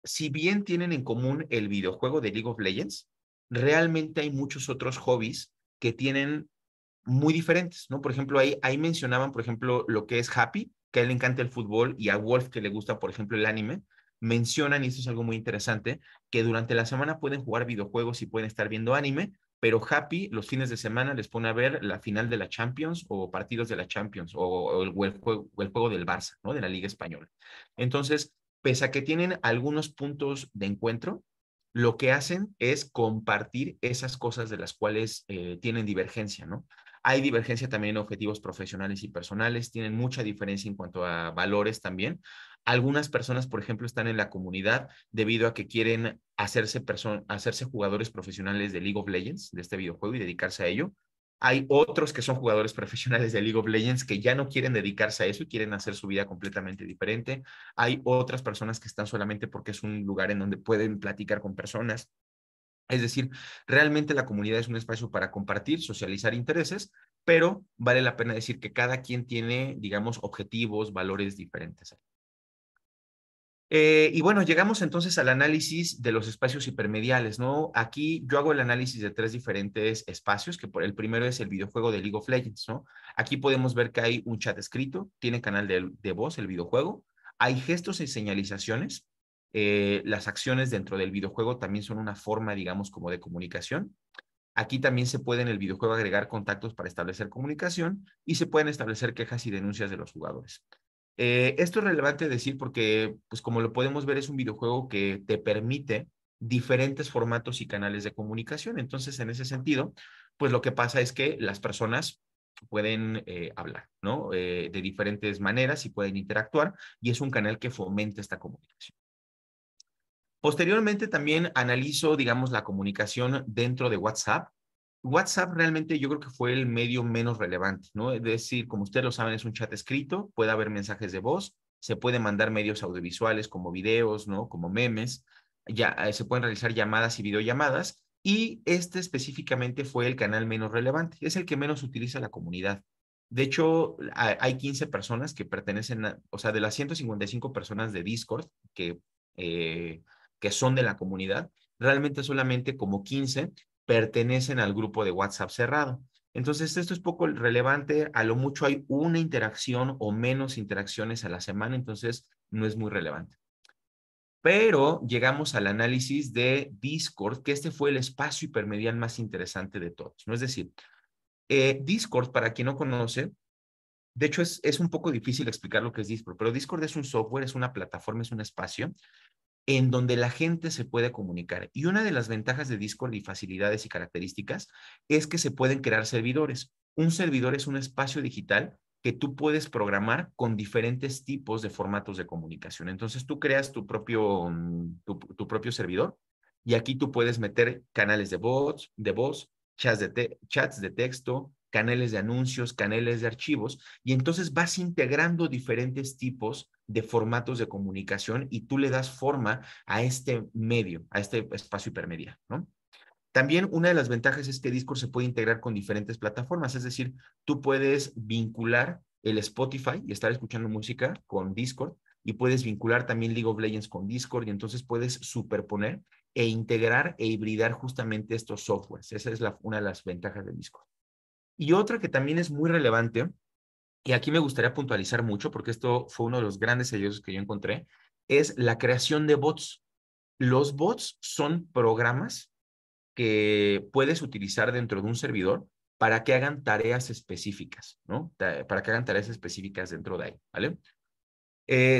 si bien tienen en común el videojuego de League of Legends, realmente hay muchos otros hobbies que tienen muy diferentes, ¿no? Por ejemplo, ahí mencionaban, por ejemplo, lo que es Happy, que a él le encanta el fútbol, y a Wolf, que le gusta, por ejemplo, el anime, mencionan, y esto es algo muy interesante, que durante la semana pueden jugar videojuegos y pueden estar viendo anime, pero Happy los fines de semana les pone a ver la final de la Champions o partidos de la Champions o el juego del Barça, ¿no? De la Liga Española. Entonces, pese a que tienen algunos puntos de encuentro, lo que hacen es compartir esas cosas de las cuales tienen divergencia, ¿no? Hay divergencia también en objetivos profesionales y personales, tienen mucha diferencia en cuanto a valores también. Algunas personas, por ejemplo, están en la comunidad debido a que quieren hacerse jugadores profesionales de League of Legends, de este videojuego, y dedicarse a ello. Hay otros que son jugadores profesionales de League of Legends que ya no quieren dedicarse a eso y quieren hacer su vida completamente diferente. Hay otras personas que están solamente porque es un lugar en donde pueden platicar con personas. Es decir, realmente la comunidad es un espacio para compartir, socializar intereses, pero vale la pena decir que cada quien tiene, digamos, objetivos, valores diferentes. Y bueno, llegamos entonces al análisis de los espacios hipermediales, ¿no? Aquí yo hago el análisis de 3 diferentes espacios, que el primero es el videojuego de League of Legends, ¿no? Aquí podemos ver que hay un chat escrito, tiene canal de voz, el videojuego, hay gestos y señalizaciones, las acciones dentro del videojuego también son una forma, digamos, como de comunicación. Aquí también se puede en el videojuego agregar contactos para establecer comunicación y se pueden establecer quejas y denuncias de los jugadores. Esto es relevante decir porque, pues como lo podemos ver, es un videojuego que te permite diferentes formatos y canales de comunicación. Entonces, en ese sentido, pues lo que pasa es que las personas pueden hablar, ¿no? De diferentes maneras y pueden interactuar y es un canal que fomenta esta comunicación. Posteriormente también analizo, digamos, la comunicación dentro de WhatsApp. WhatsApp realmente yo creo que fue el medio menos relevante, ¿no? Es decir, como ustedes lo saben, es un chat escrito, puede haber mensajes de voz, se pueden mandar medios audiovisuales como videos, ¿no? Como memes, ya se pueden realizar llamadas y videollamadas, y este específicamente fue el canal menos relevante, es el que menos utiliza la comunidad. De hecho, hay 15 personas que pertenecen o sea, de las 155 personas de Discord que son de la comunidad, realmente solamente como 15 pertenecen al grupo de WhatsApp cerrado. Entonces, esto es poco relevante, a lo mucho hay una interacción o menos interacciones a la semana, entonces no es muy relevante. Pero llegamos al análisis de Discord, que este fue el espacio hipermedial más interesante de todos, ¿no? Es decir, Discord, para quien no conoce, de hecho es un poco difícil explicar lo que es Discord, pero Discord es un software, es una plataforma, es un espacio en donde la gente se puede comunicar. Y una de las ventajas de Discord y facilidades y características es que se pueden crear servidores. Un servidor es un espacio digital que tú puedes programar con diferentes tipos de formatos de comunicación. Entonces tú creas tu tu propio servidor y aquí tú puedes meter canales de voz, chats de texto, canales de anuncios, canales de archivos, y entonces vas integrando diferentes tipos de formatos de comunicación y tú le das forma a este medio, a este espacio hipermedial, ¿no? También una de las ventajas es que Discord se puede integrar con diferentes plataformas, es decir, tú puedes vincular el Spotify y estar escuchando música con Discord y puedes vincular también League of Legends con Discord y entonces puedes superponer e integrar e hibridar justamente estos softwares. Esa es una de las ventajas de Discord. Y otra que también es muy relevante, y aquí me gustaría puntualizar mucho porque esto fue uno de los grandes hallazgos que yo encontré, es la creación de bots. Los bots son programas que puedes utilizar dentro de un servidor para que hagan tareas específicas, ¿no? Para que hagan tareas específicas dentro de ahí, ¿vale?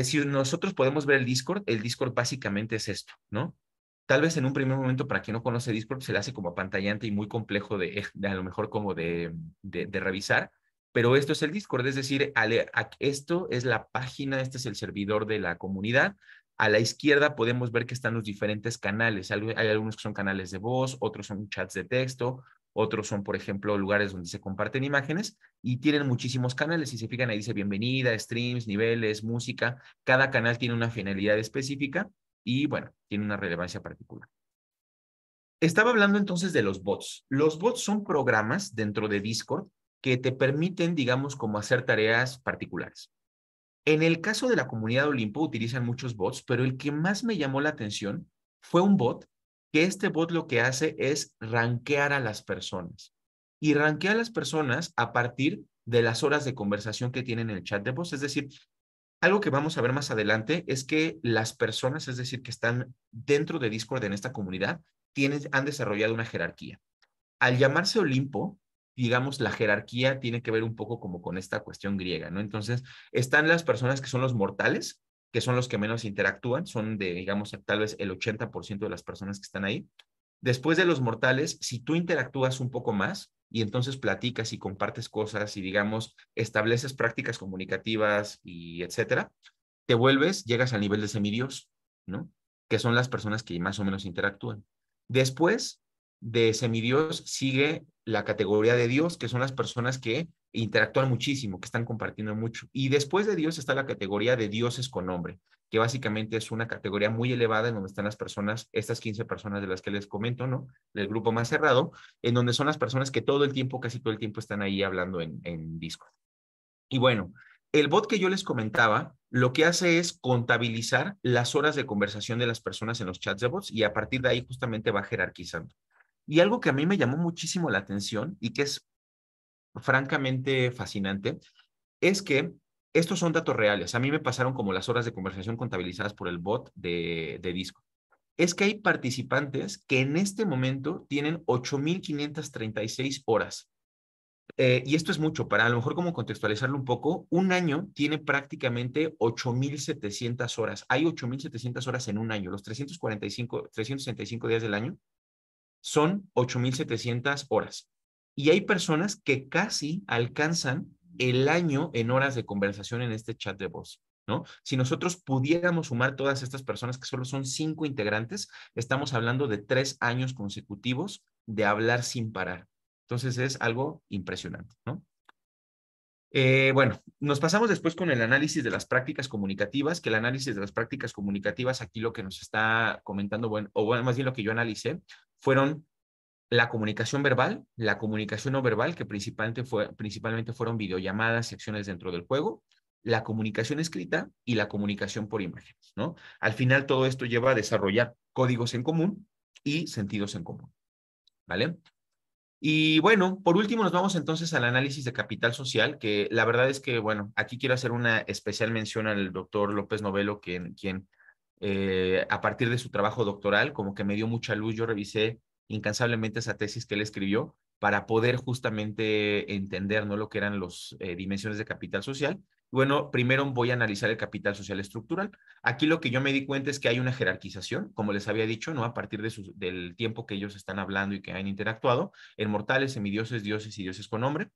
Si nosotros podemos ver el Discord básicamente es esto, ¿no? Tal vez en un primer momento, para quien no conoce Discord, se le hace como apantallante y muy complejo de a lo mejor como de revisar, pero esto es el Discord, es decir, esto es la página, este es el servidor de la comunidad. A la izquierda podemos ver que están los diferentes canales. Hay algunos que son canales de voz, otros son chats de texto, otros son, por ejemplo, lugares donde se comparten imágenes y tienen muchísimos canales. Si se fijan, ahí dice bienvenida, streams, niveles, música. Cada canal tiene una finalidad específica y, bueno, tiene una relevancia particular. Estaba hablando entonces de los bots. Los bots son programas dentro de Discord que te permiten, digamos, como hacer tareas particulares. En el caso de la comunidad Olimpo utilizan muchos bots, pero el que más me llamó la atención fue un bot, que este bot lo que hace es rankear a las personas. Y rankea a las personas a partir de las horas de conversación que tienen en el chat de voz. Es decir, algo que vamos a ver más adelante es que las personas, es decir, que están dentro de Discord en esta comunidad, han desarrollado una jerarquía. Al llamarse Olimpo, digamos, la jerarquía tiene que ver un poco como con esta cuestión griega, ¿no? Entonces, están las personas que son los mortales, que son los que menos interactúan, son de, digamos, tal vez el 80% de las personas que están ahí. Después de los mortales, si tú interactúas un poco más y entonces platicas y compartes cosas y, digamos, estableces prácticas comunicativas y etcétera, llegas al nivel de semidios, ¿no? Que son las personas que más o menos interactúan. Después de semidios sigue la categoría de Dios, que son las personas que interactúan muchísimo, que están compartiendo mucho. Y después de Dios está la categoría de dioses con nombre, que básicamente es una categoría muy elevada en donde están las personas, estas 15 personas de las que les comento, ¿no? Del grupo más cerrado, en donde son las personas que todo el tiempo, casi todo el tiempo están ahí hablando en Discord. Y bueno, el bot que yo les comentaba lo que hace es contabilizar las horas de conversación de las personas en los chats de bots y a partir de ahí justamente va jerarquizando. Y algo que a mí me llamó muchísimo la atención y que es francamente fascinante es que estos son datos reales. A mí me pasaron como las horas de conversación contabilizadas por el bot de Discord. Es que hay participantes que en este momento tienen 8,536 horas. Y esto es mucho, para a lo mejor como contextualizarlo un poco, un año tiene prácticamente 8,700 horas. Hay 8,700 horas en un año. Los 365 días del año son 8,700 horas. Y hay personas que casi alcanzan el año en horas de conversación en este chat de voz, ¿no? Si nosotros pudiéramos sumar todas estas personas, que solo son 5 integrantes, estamos hablando de 3 años consecutivos de hablar sin parar. Entonces es algo impresionante, ¿no? Bueno, nos pasamos después con el análisis de las prácticas comunicativas, que el análisis de las prácticas comunicativas, aquí lo que nos está comentando, bueno, o bueno, más bien lo que yo analicé, fueron la comunicación verbal, la comunicación no verbal, que principalmente fueron videollamadas y acciones dentro del juego, la comunicación escrita y la comunicación por imágenes, ¿no? Al final todo esto lleva a desarrollar códigos en común y sentidos en común, ¿vale? Y bueno, por último nos vamos entonces al análisis de capital social, que la verdad es que, bueno, aquí quiero hacer una especial mención al doctor López Novelo, quien a partir de su trabajo doctoral, como que me dio mucha luz. Yo revisé incansablemente esa tesis que él escribió para poder justamente entender, ¿no?, lo que eran las dimensiones de capital social. Bueno, primero voy a analizar el capital social estructural. Aquí lo que yo me di cuenta es que hay una jerarquización, como les había dicho, ¿no?, a partir del tiempo que ellos están hablando y que han interactuado, en mortales, semidioses, dioses y dioses con nombre.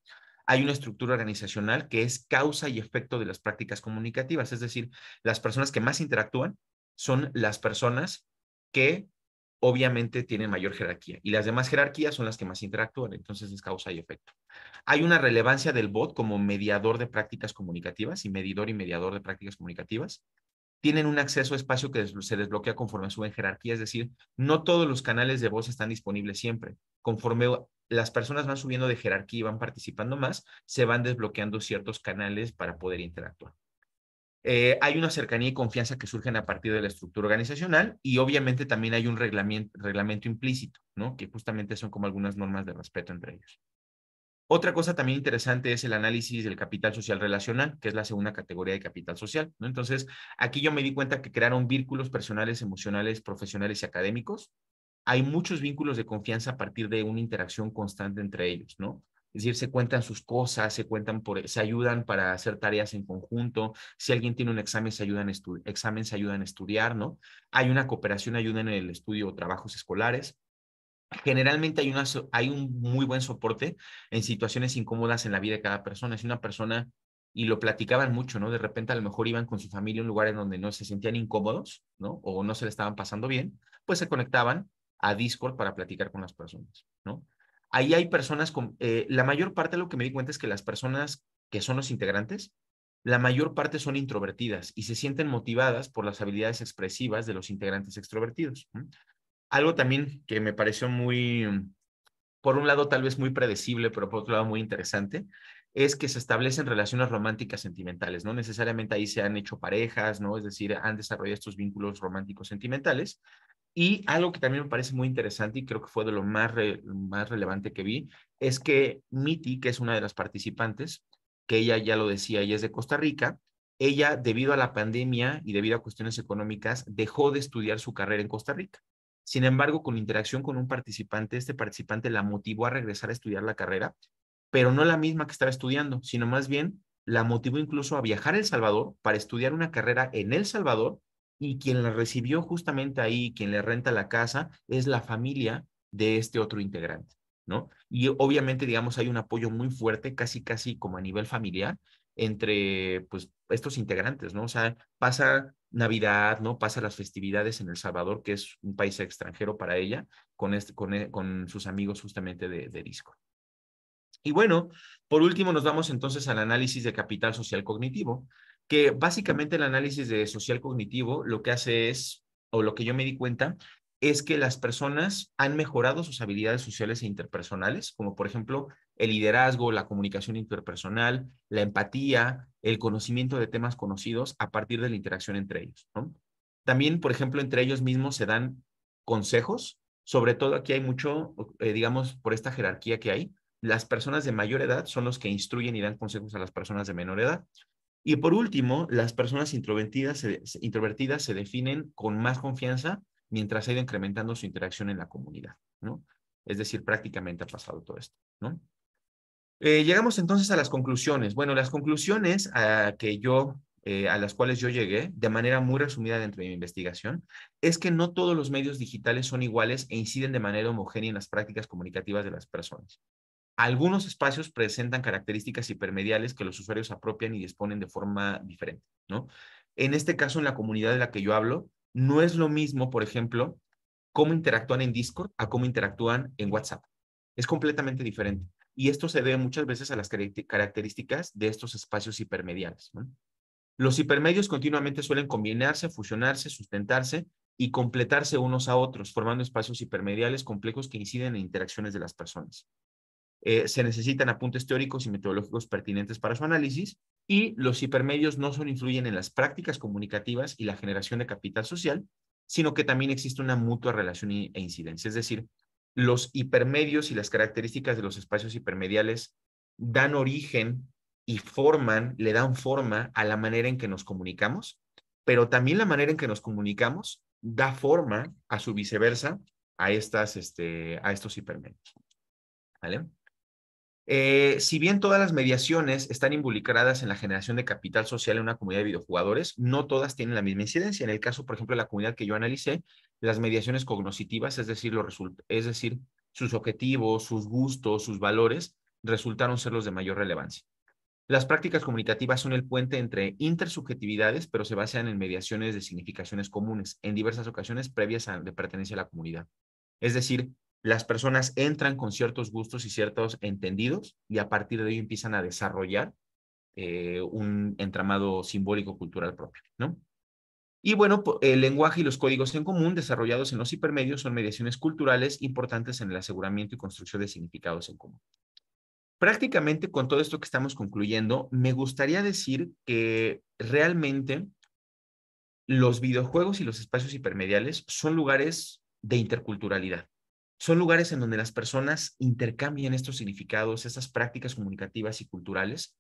Hay una estructura organizacional que es causa y efecto de las prácticas comunicativas, es decir, las personas que más interactúan son las personas que obviamente tienen mayor jerarquía y las demás jerarquías son las que más interactúan, entonces es causa y efecto. Hay una relevancia del bot como mediador de prácticas comunicativas y medidor y mediador de prácticas comunicativas. Tienen un acceso a espacio que se desbloquea conforme suben jerarquía, es decir, no todos los canales de voz están disponibles siempre. Conforme las personas van subiendo de jerarquía y van participando más, se van desbloqueando ciertos canales para poder interactuar. Hay una cercanía y confianza que surgen a partir de la estructura organizacional y obviamente también hay un reglamento implícito, ¿no?, que justamente son como algunas normas de respeto entre ellos. Otra cosa también interesante es el análisis del capital social relacional, que es la segunda categoría de capital social, ¿no? Entonces, aquí yo me di cuenta que crearon vínculos personales, emocionales, profesionales y académicos. Hay muchos vínculos de confianza a partir de una interacción constante entre ellos, ¿no? Es decir, se cuentan sus cosas, se ayudan para hacer tareas en conjunto. Si alguien tiene un examen, se ayudan a estudiar, ¿no? Hay una cooperación, ayuda en el estudio o trabajos escolares. Generalmente hay un muy buen soporte en situaciones incómodas en la vida de cada persona. Si una persona, y lo platicaban mucho, ¿no?, de repente a lo mejor iban con su familia a un lugar en donde no se sentían incómodos, ¿no?, o no se le estaban pasando bien, pues se conectaban a Discord para platicar con las personas, ¿no? Ahí hay personas la mayor parte de lo que me di cuenta es que las personas que son los integrantes, la mayor parte son introvertidas y se sienten motivadas por las habilidades expresivas de los integrantes extrovertidos, ¿no? Algo también que me pareció muy, por un lado tal vez muy predecible, pero por otro lado muy interesante, es que se establecen relaciones románticas sentimentales, no necesariamente ahí se han hecho parejas, ¿no? Es decir, han desarrollado estos vínculos románticos sentimentales. Y algo que también me parece muy interesante y creo que fue de lo más relevante que vi, es que Miti, que es una de las participantes, que ella ya lo decía, ella es de Costa Rica, ella debido a la pandemia y debido a cuestiones económicas dejó de estudiar su carrera en Costa Rica. Sin embargo, con interacción con un participante, este participante la motivó a regresar a estudiar la carrera, pero no la misma que estaba estudiando, sino más bien la motivó incluso a viajar a El Salvador para estudiar una carrera en El Salvador, y quien la recibió justamente ahí, quien le renta la casa, es la familia de este otro integrante, ¿no? Y obviamente, digamos, hay un apoyo muy fuerte, casi como a nivel familiar, entre, pues, estos integrantes, ¿no? O sea, pasa Navidad, ¿no? Pasa las festividades en El Salvador, que es un país extranjero para ella, con sus amigos justamente de Discord. Y bueno, por último nos vamos entonces al análisis de capital social cognitivo, que básicamente el análisis de social cognitivo lo que hace es, o lo que yo me di cuenta, es que las personas han mejorado sus habilidades sociales e interpersonales, como por ejemplo el liderazgo, la comunicación interpersonal, la empatía, el conocimiento de temas conocidos a partir de la interacción entre ellos, ¿no? También, por ejemplo, entre ellos mismos se dan consejos. Sobre todo aquí hay mucho, digamos, por esta jerarquía que hay, las personas de mayor edad son los que instruyen y dan consejos a las personas de menor edad. Y por último, las personas introvertidas se definen con más confianza mientras ha ido incrementando su interacción en la comunidad, ¿no? Es decir, prácticamente ha pasado todo esto, ¿no? Llegamos entonces a las conclusiones. Bueno, las conclusiones a las cuales yo llegué, de manera muy resumida dentro de mi investigación, es que no todos los medios digitales son iguales e inciden de manera homogénea en las prácticas comunicativas de las personas. Algunos espacios presentan características hipermediales que los usuarios apropian y disponen de forma diferente, ¿no? En este caso, en la comunidad de la que yo hablo, no es lo mismo, por ejemplo, cómo interactúan en Discord a cómo interactúan en WhatsApp. Es completamente diferente. Y esto se debe muchas veces a las características de estos espacios hipermediales, ¿no? Los hipermedios continuamente suelen combinarse, fusionarse, sustentarse y completarse unos a otros, formando espacios hipermediales complejos que inciden en interacciones de las personas. Se necesitan apuntes teóricos y metodológicos pertinentes para su análisis, y los hipermedios no solo influyen en las prácticas comunicativas y la generación de capital social, sino que también existe una mutua relación e incidencia. Es decir, los hipermedios y las características de los espacios hipermediales dan origen y le dan forma a la manera en que nos comunicamos, pero también la manera en que nos comunicamos da forma, a su viceversa, a estos hipermedios. ¿Vale? Si bien todas las mediaciones están involucradas en la generación de capital social en una comunidad de videojugadores, no todas tienen la misma incidencia. En el caso, por ejemplo, de la comunidad que yo analicé, las mediaciones cognitivas, es decir, sus objetivos, sus gustos, sus valores, resultaron ser los de mayor relevancia. Las prácticas comunicativas son el puente entre intersubjetividades, pero se basan en mediaciones de significaciones comunes, en diversas ocasiones previas de pertenencia a la comunidad. Es decir, las personas entran con ciertos gustos y ciertos entendidos y a partir de ello empiezan a desarrollar un entramado simbólico cultural propio, ¿no? Y bueno, el lenguaje y los códigos en común desarrollados en los hipermedios son mediaciones culturales importantes en el aseguramiento y construcción de significados en común. Prácticamente con todo esto que estamos concluyendo, me gustaría decir que realmente los videojuegos y los espacios hipermediales son lugares de interculturalidad. Son lugares en donde las personas intercambian estos significados, estas prácticas comunicativas y culturales,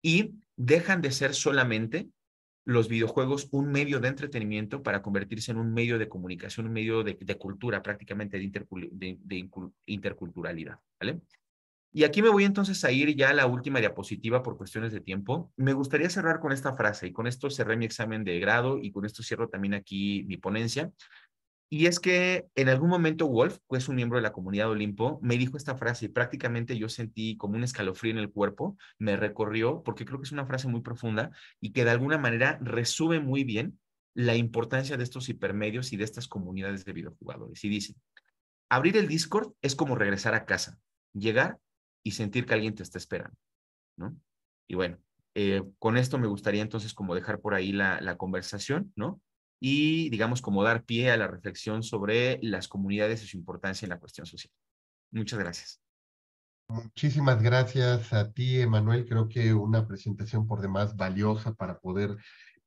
y dejan de ser solamente los videojuegos un medio de entretenimiento para convertirse en un medio de comunicación, un medio de cultura, prácticamente de interculturalidad, ¿vale? Y aquí me voy entonces a ir ya a la última diapositiva por cuestiones de tiempo. Me gustaría cerrar con esta frase, y con esto cerré mi examen de grado y con esto cierro también aquí mi ponencia. Y es que en algún momento Wolf, que es un miembro de la comunidad Olimpo, me dijo esta frase y prácticamente yo sentí como un escalofrío en el cuerpo, me recorrió porque creo que es una frase muy profunda y que de alguna manera resume muy bien la importancia de estos hipermedios y de estas comunidades de videojugadores. Y dice, abrir el Discord es como regresar a casa, llegar y sentir que alguien te está esperando, ¿no? Y bueno, con esto me gustaría entonces como dejar por ahí la conversación, ¿no? Y digamos como dar pie a la reflexión sobre las comunidades y su importancia en la cuestión social. Muchas gracias. Muchísimas gracias a ti, Emanuel. Creo que una presentación por demás valiosa para poder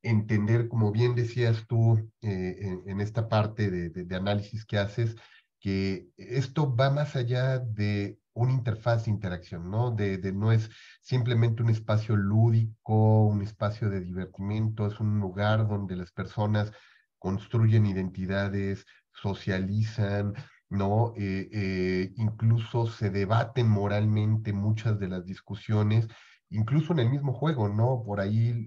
entender, como bien decías tú, en esta parte de análisis que haces, que esto va más allá de una interfaz de interacción, ¿no? No es simplemente un espacio lúdico, un espacio de divertimento, es un lugar donde las personas construyen identidades, socializan, ¿no? Incluso se debaten moralmente muchas de las discusiones, incluso en el mismo juego, ¿no? Por ahí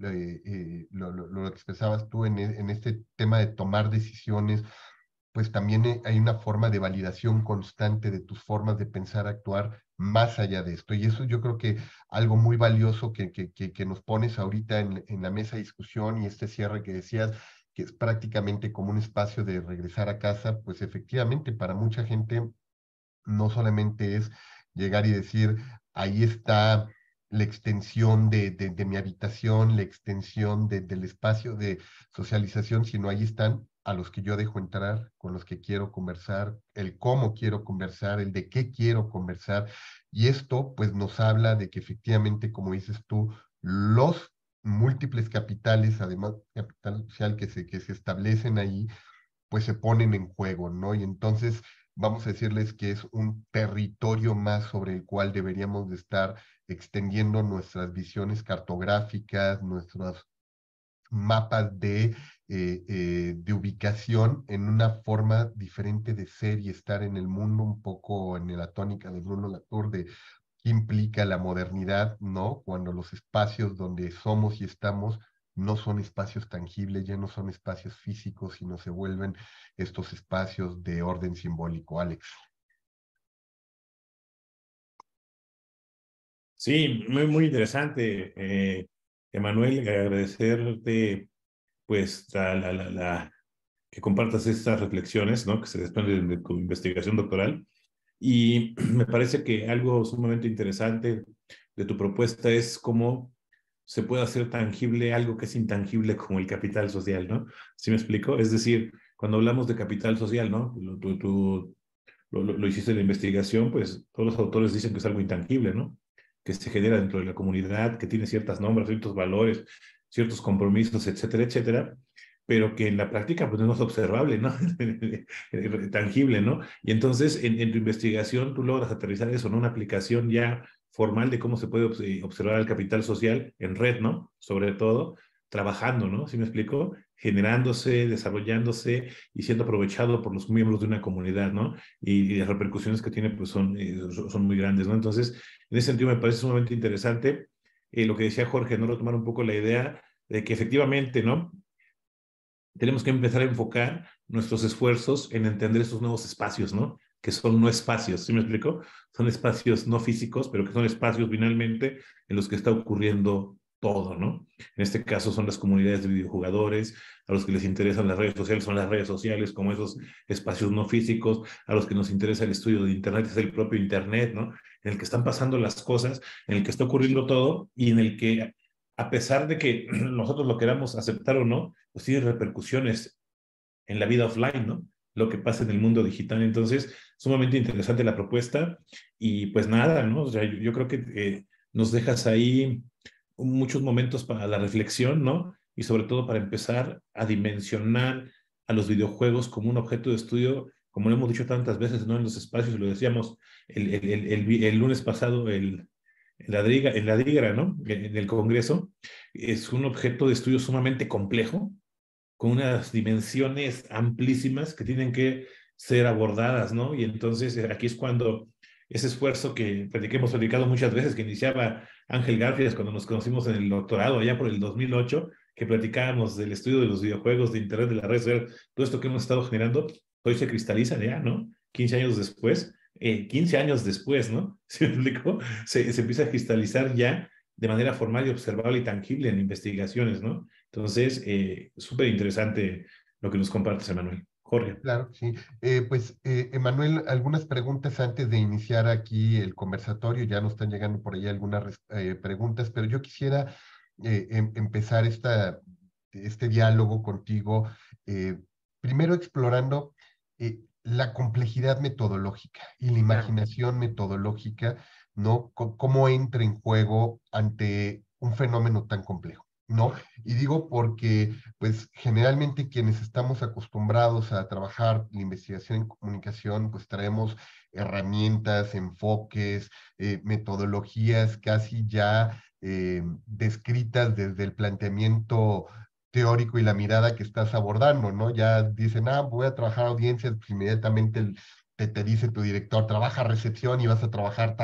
lo expresabas tú en este tema de tomar decisiones, pues también hay una forma de validación constante de tus formas de pensar, actuar más allá de esto. Y eso yo creo que algo muy valioso que nos pones ahorita en la mesa de discusión y este cierre que decías, que es prácticamente como un espacio de regresar a casa, pues efectivamente para mucha gente no solamente es llegar y decir, ahí está la extensión de mi habitación, la extensión del espacio de socialización, sino ahí están a los que yo dejo entrar, con los que quiero conversar, el cómo quiero conversar, el de qué quiero conversar. Y esto pues nos habla de que efectivamente, como dices tú, los múltiples capitales, además capital social que se establecen ahí, pues se ponen en juego, ¿no? Y entonces vamos a decirles que es un territorio más sobre el cual deberíamos de estar extendiendo nuestras visiones cartográficas, nuestros mapas de ubicación en una forma diferente de ser y estar en el mundo, un poco en la tónica de Bruno Latour, de qué implica la modernidad, ¿no? Cuando los espacios donde somos y estamos no son espacios tangibles, ya no son espacios físicos, sino se vuelven estos espacios de orden simbólico. Alex. Sí, muy interesante, Emanuel, agradecerte pues que compartas estas reflexiones, ¿no? Que se desprenden de tu investigación doctoral. Y me parece que algo sumamente interesante de tu propuesta es cómo se puede hacer tangible algo que es intangible como el capital social, ¿no? ¿Sí me explico? Es decir, cuando hablamos de capital social, ¿no? Tú lo hiciste en la investigación, pues todos los autores dicen que es algo intangible, ¿no? Que se genera dentro de la comunidad, que tiene ciertas normas, ciertos valores, ciertos compromisos, etcétera, etcétera, pero que en la práctica pues no es observable, ¿no? Tangible, ¿no? Y entonces en tu investigación tú logras aterrizar eso, ¿no? Una aplicación ya formal de cómo se puede observar el capital social en red, ¿no? Sobre todo, trabajando, ¿no? ¿Sí me explico? Generándose, desarrollándose y siendo aprovechado por los miembros de una comunidad, ¿no? Y las repercusiones que tiene pues son muy grandes, ¿no? Entonces, en ese sentido me parece sumamente interesante lo que decía Jorge, ¿no? Retomar un poco la idea de que efectivamente, ¿no? Tenemos que empezar a enfocar nuestros esfuerzos en entender esos nuevos espacios, ¿no? Que son no espacios, ¿sí me explico? Son espacios no físicos, pero que son espacios finalmente en los que está ocurriendo todo, ¿no? En este caso son las comunidades de videojugadores, a los que les interesan las redes sociales son las redes sociales como esos espacios no físicos, a los que nos interesa el estudio de Internet es el propio Internet, ¿no? En el que están pasando las cosas, en el que está ocurriendo todo y en el que a pesar de que nosotros lo queramos aceptar o no, pues tiene repercusiones en la vida offline, ¿no? Lo que pasa en el mundo digital. Entonces, sumamente interesante la propuesta y pues nada, ¿no? O sea, yo creo que nos dejas ahí muchos momentos para la reflexión, ¿no? Y sobre todo para empezar a dimensionar a los videojuegos como un objeto de estudio, como lo hemos dicho tantas veces, ¿no? En los espacios, lo decíamos el lunes pasado, en la DIGRA, ¿no? En el Congreso, es un objeto de estudio sumamente complejo, con unas dimensiones amplísimas que tienen que ser abordadas, ¿no? Y entonces aquí es cuando ese esfuerzo que hemos platicado muchas veces, que iniciaba Ángel Garfias cuando nos conocimos en el doctorado, allá por el 2008, que platicábamos del estudio de los videojuegos, de Internet, de la red social, todo esto que hemos estado generando, hoy se cristaliza ya, ¿no? 15 años después, 15 años después, ¿no? ¿Sí me explico? Se empieza a cristalizar ya de manera formal y observable y tangible en investigaciones, ¿no? Entonces, súper interesante lo que nos compartes, Emanuel. Jorge. Claro, sí. Emanuel, algunas preguntas antes de iniciar aquí el conversatorio. Ya nos están llegando por ahí algunas preguntas, pero yo quisiera empezar este diálogo contigo, primero explorando la complejidad metodológica y la Claro. imaginación metodológica, ¿no? Cómo entra en juego ante un fenómeno tan complejo, ¿no? Y digo porque pues generalmente quienes estamos acostumbrados a trabajar la investigación en comunicación, pues traemos herramientas, enfoques, metodologías casi ya descritas desde el planteamiento teórico y la mirada que estás abordando, ¿no? Ya dicen, voy a trabajar audiencias, pues inmediatamente te dice tu director, trabaja recepción y vas a trabajar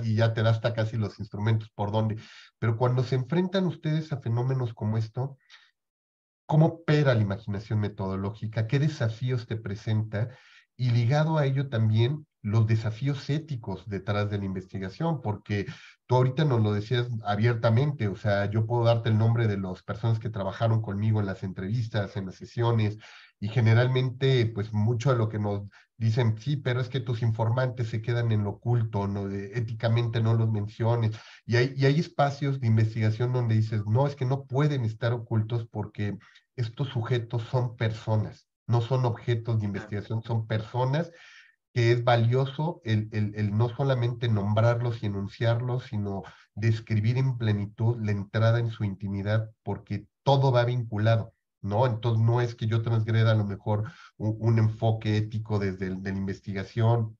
y ya te da hasta casi los instrumentos por donde. Pero cuando se enfrentan ustedes a fenómenos como esto, ¿cómo opera la imaginación metodológica? ¿Qué desafíos te presenta? Y ligado a ello también los desafíos éticos detrás de la investigación, porque tú ahorita nos lo decías abiertamente, o sea, yo puedo darte el nombre de las personas que trabajaron conmigo en las entrevistas, en las sesiones, y generalmente, pues mucho de lo que nos dicen, sí, pero es que tus informantes se quedan en lo oculto, no, éticamente no los menciones, y hay espacios de investigación donde dices, no, es que no pueden estar ocultos porque estos sujetos son personas, no son objetos de investigación, son personas, que es valioso el no solamente nombrarlos y enunciarlos, sino describir en plenitud la entrada en su intimidad, porque todo va vinculado, ¿no? Entonces no es que yo transgreda a lo mejor un enfoque ético desde de la investigación,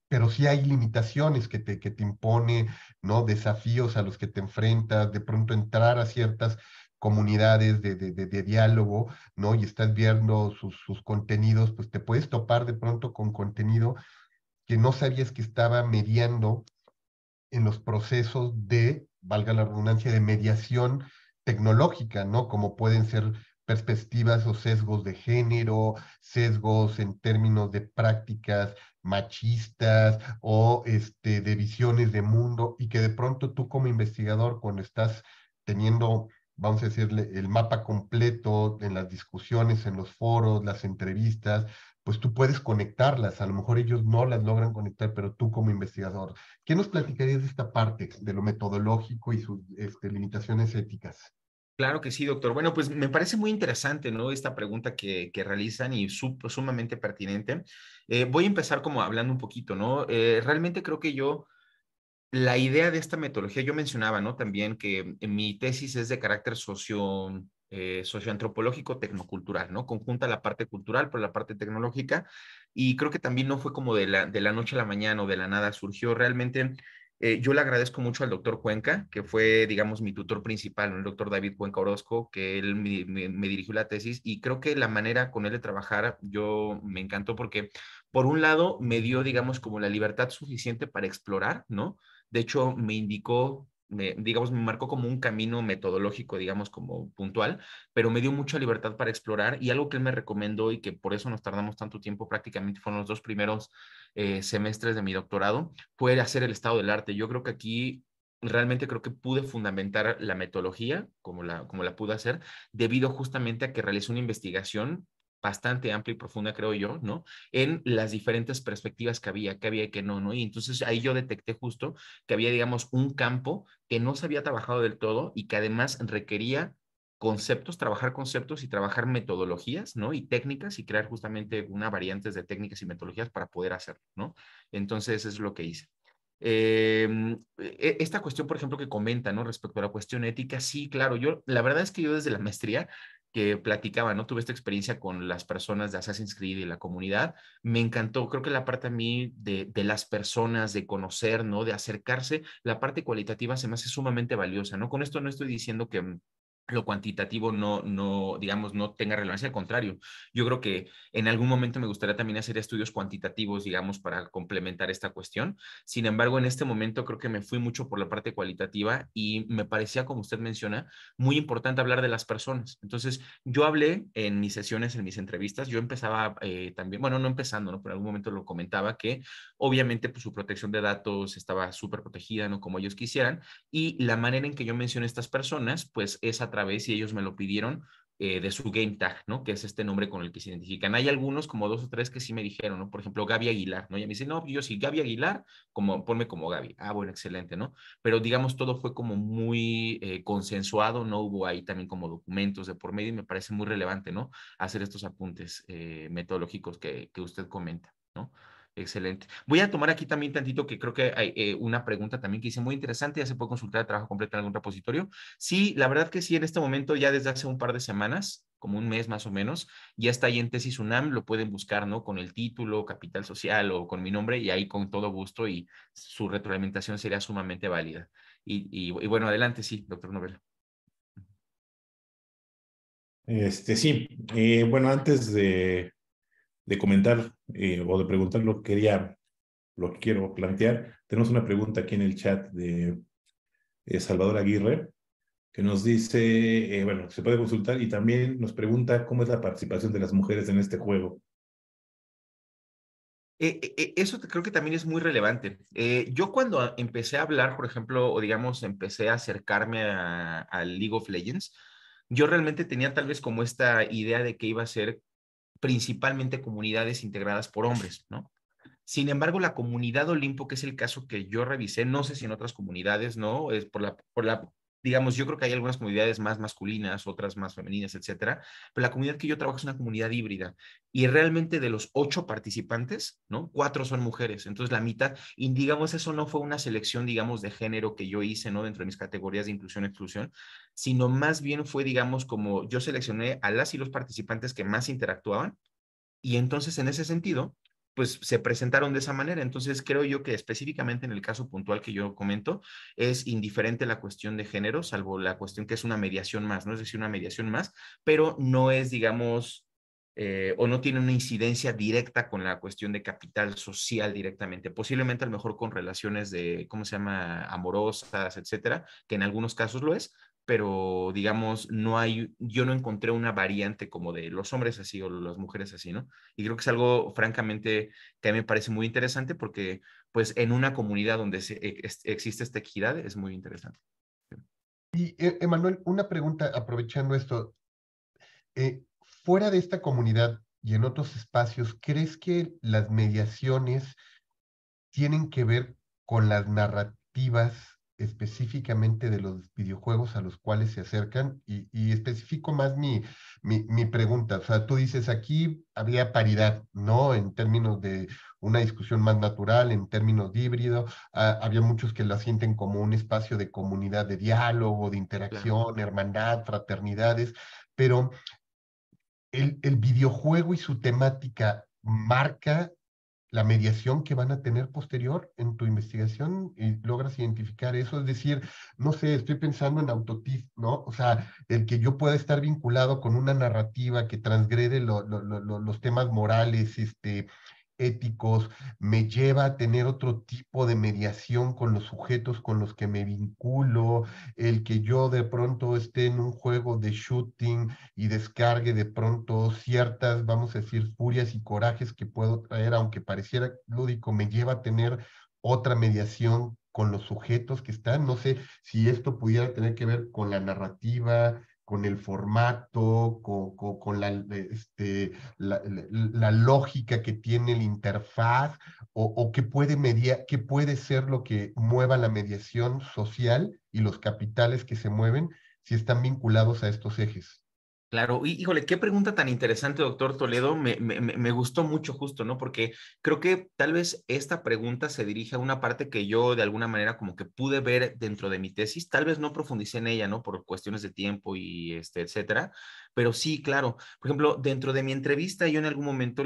pero sí hay limitaciones que te impone, ¿no? Desafíos a los que te enfrentas, de pronto entrar a ciertas comunidades de diálogo, ¿no? Y estás viendo sus contenidos, pues te puedes topar de pronto con contenido que no sabías que estaba mediando en los procesos de, valga la redundancia, de mediación tecnológica, ¿no? Como pueden ser perspectivas o sesgos de género, sesgos en términos de prácticas machistas o de visiones de mundo, y que de pronto tú como investigador, cuando estás teniendo, vamos a decirle, el mapa completo en las discusiones, en los foros, las entrevistas, pues tú puedes conectarlas. A lo mejor ellos no las logran conectar, pero tú como investigador, ¿qué nos platicarías de esta parte, de lo metodológico y sus limitaciones éticas? Claro que sí, doctor. Bueno, pues me parece muy interesante, ¿no? Esta pregunta que realizan y sumamente pertinente. Voy a empezar como hablando un poquito, ¿no? Realmente creo que la idea de esta metodología, yo mencionaba, ¿no? También que mi tesis es de carácter socioantropológico tecnocultural, ¿no? Conjunta la parte cultural por la parte tecnológica, y creo que también no fue como de la noche a la mañana o de la nada, surgió realmente. Yo le agradezco mucho al doctor Cuenca, que fue, digamos, mi tutor principal, ¿no? El doctor David Cuenca Orozco, que él me dirigió la tesis, y creo que la manera con él de trabajar yo me encantó porque, por un lado, me dio, digamos, como la libertad suficiente para explorar, ¿no? De hecho, me indicó, digamos, me marcó como un camino metodológico, digamos, como puntual, pero me dio mucha libertad para explorar, y algo que él me recomendó y que por eso nos tardamos tanto tiempo, prácticamente fueron los 2 primeros semestres de mi doctorado, fue hacer el estado del arte. Yo creo que aquí realmente creo que pude fundamentar la metodología como la pude hacer, debido justamente a que realicé una investigación bastante amplia y profunda, creo yo, ¿no? En las diferentes perspectivas que había y que no, ¿no? Y entonces ahí yo detecté justo que había, digamos, un campo que no se había trabajado del todo y que además requería conceptos, trabajar conceptos y trabajar metodologías, ¿no? Y técnicas, y crear justamente una variantes de técnicas y metodologías para poder hacerlo, ¿no? Entonces, eso es lo que hice. Esta cuestión, por ejemplo, que comenta, ¿no? Respecto a la cuestión ética, sí, claro, la verdad es que yo desde la maestría que platicaba, ¿no? Tuve esta experiencia con las personas de Assassin's Creed y la comunidad. Me encantó, creo que la parte a mí de las personas, de conocer, ¿no? De acercarse, la parte cualitativa se me hace sumamente valiosa, ¿no? Con esto no estoy diciendo que lo cuantitativo digamos, no tenga relevancia, al contrario. Yo creo que en algún momento me gustaría también hacer estudios cuantitativos, digamos, para complementar esta cuestión. Sin embargo, en este momento creo que me fui mucho por la parte cualitativa, y me parecía, como usted menciona, muy importante hablar de las personas. Entonces, yo hablé en mis sesiones, en mis entrevistas, yo empezaba también, bueno, no empezando, ¿no? Pero en algún momento lo comentaba, que obviamente pues, su protección de datos estaba súper protegida, ¿no? Como ellos quisieran, y la manera en que yo mencioné a estas personas, pues es a través, y ellos me lo pidieron, de su game tag, ¿no? Que es este nombre con el que se identifican. Hay algunos, como 2 o 3, que sí me dijeron, ¿no? Por ejemplo, Gaby Aguilar, ¿no? Y me dice, no, yo sí, Gaby Aguilar, ponme como Gaby. Ah, bueno, excelente, ¿no? Pero digamos, todo fue como muy consensuado, no hubo ahí también como documentos de por medio, y me parece muy relevante, ¿no? Hacer estos apuntes metodológicos que usted comenta, ¿no? Excelente. Voy a tomar aquí también tantito, que creo que hay una pregunta también que hice muy interesante. ¿Ya se puede consultar el trabajo completo en algún repositorio? Sí, la verdad que sí, en este momento, ya desde hace un par de semanas, como un mes más o menos, ya está ahí en Tesis UNAM, lo pueden buscar, ¿no? Con el título, Capital Social, o con mi nombre, y ahí con todo gusto, y su retroalimentación sería sumamente válida. Y bueno, adelante, sí, doctor Novelo. Sí, bueno, antes de comentar o de preguntar lo que quiero plantear, tenemos una pregunta aquí en el chat de Salvador Aguirre, que nos dice, bueno, se puede consultar, y también nos pregunta cómo es la participación de las mujeres en este juego. Eso creo que también es muy relevante. Yo cuando empecé a hablar, por ejemplo, o digamos, empecé a acercarme a League of Legends, yo realmente tenía tal vez como esta idea de que iba a ser principalmente comunidades integradas por hombres, ¿no? Sin embargo, la comunidad Olimpo, que es el caso que yo revisé, no sé si en otras comunidades, ¿no? Es digamos, yo creo que hay algunas comunidades más masculinas, otras más femeninas, etcétera, pero la comunidad que yo trabajo es una comunidad híbrida y realmente de los 8 participantes, ¿no? 4 son mujeres, entonces la mitad, y digamos, eso no fue una selección, digamos, de género que yo hice, ¿no? Dentro de mis categorías de inclusión y exclusión, sino más bien fue, digamos, como yo seleccioné a las y los participantes que más interactuaban y entonces en ese sentido, pues se presentaron de esa manera. Entonces creo yo que específicamente en el caso puntual que yo comento, es indiferente la cuestión de género, salvo la cuestión que es una mediación más, ¿no? Es decir, una mediación más, pero no es, digamos, o no tiene una incidencia directa con la cuestión de capital social directamente. Posiblemente a lo mejor con relaciones de, ¿cómo se llama?, amorosas, etcétera, que en algunos casos lo es, pero digamos, no hay, yo no encontré una variante como de los hombres así o las mujeres así, ¿no? Y creo que es algo, francamente, que a mí me parece muy interesante porque, pues, en una comunidad donde existe esta equidad es muy interesante. Y, Emanuel, una pregunta aprovechando esto. Eh, Fuera de esta comunidad y en otros espacios, ¿crees que las mediaciones tienen que ver con las narrativas específicamente de los videojuegos a los cuales se acercan? Y especifico más mi pregunta. O sea, tú dices, aquí había paridad, ¿no? En términos de una discusión más natural, en términos de híbrido. Había muchos que la sienten como un espacio de comunidad, de diálogo, de Claro. interacción, hermandad, fraternidades, pero el videojuego y su temática marca la mediación que van a tener posterior en tu investigación y logras identificar eso. Es decir, no sé, estoy pensando en Autotif, ¿no? O sea, el que yo pueda estar vinculado con una narrativa que transgrede los temas morales, éticos, me lleva a tener otro tipo de mediación con los sujetos con los que me vinculo, el que yo de pronto esté en un juego de shooting y descargue de pronto ciertas, vamos a decir, furias y corajes que puedo traer, aunque pareciera lúdico, me lleva a tener otra mediación con los sujetos que están. No sé si esto pudiera tener que ver con la narrativa, con el formato, con la lógica que tiene la interfaz, o qué puede ser lo que mueva la mediación social y los capitales que se mueven si están vinculados a estos ejes. Claro, y híjole, qué pregunta tan interesante, doctor Toledo. Me gustó mucho justo, ¿no? Porque creo que tal vez esta pregunta se dirige a una parte que yo de alguna manera como que pude ver dentro de mi tesis. Tal vez no profundicé en ella, ¿no? Por cuestiones de tiempo y etcétera. Pero sí, claro. Por ejemplo, dentro de mi entrevista, yo en algún momento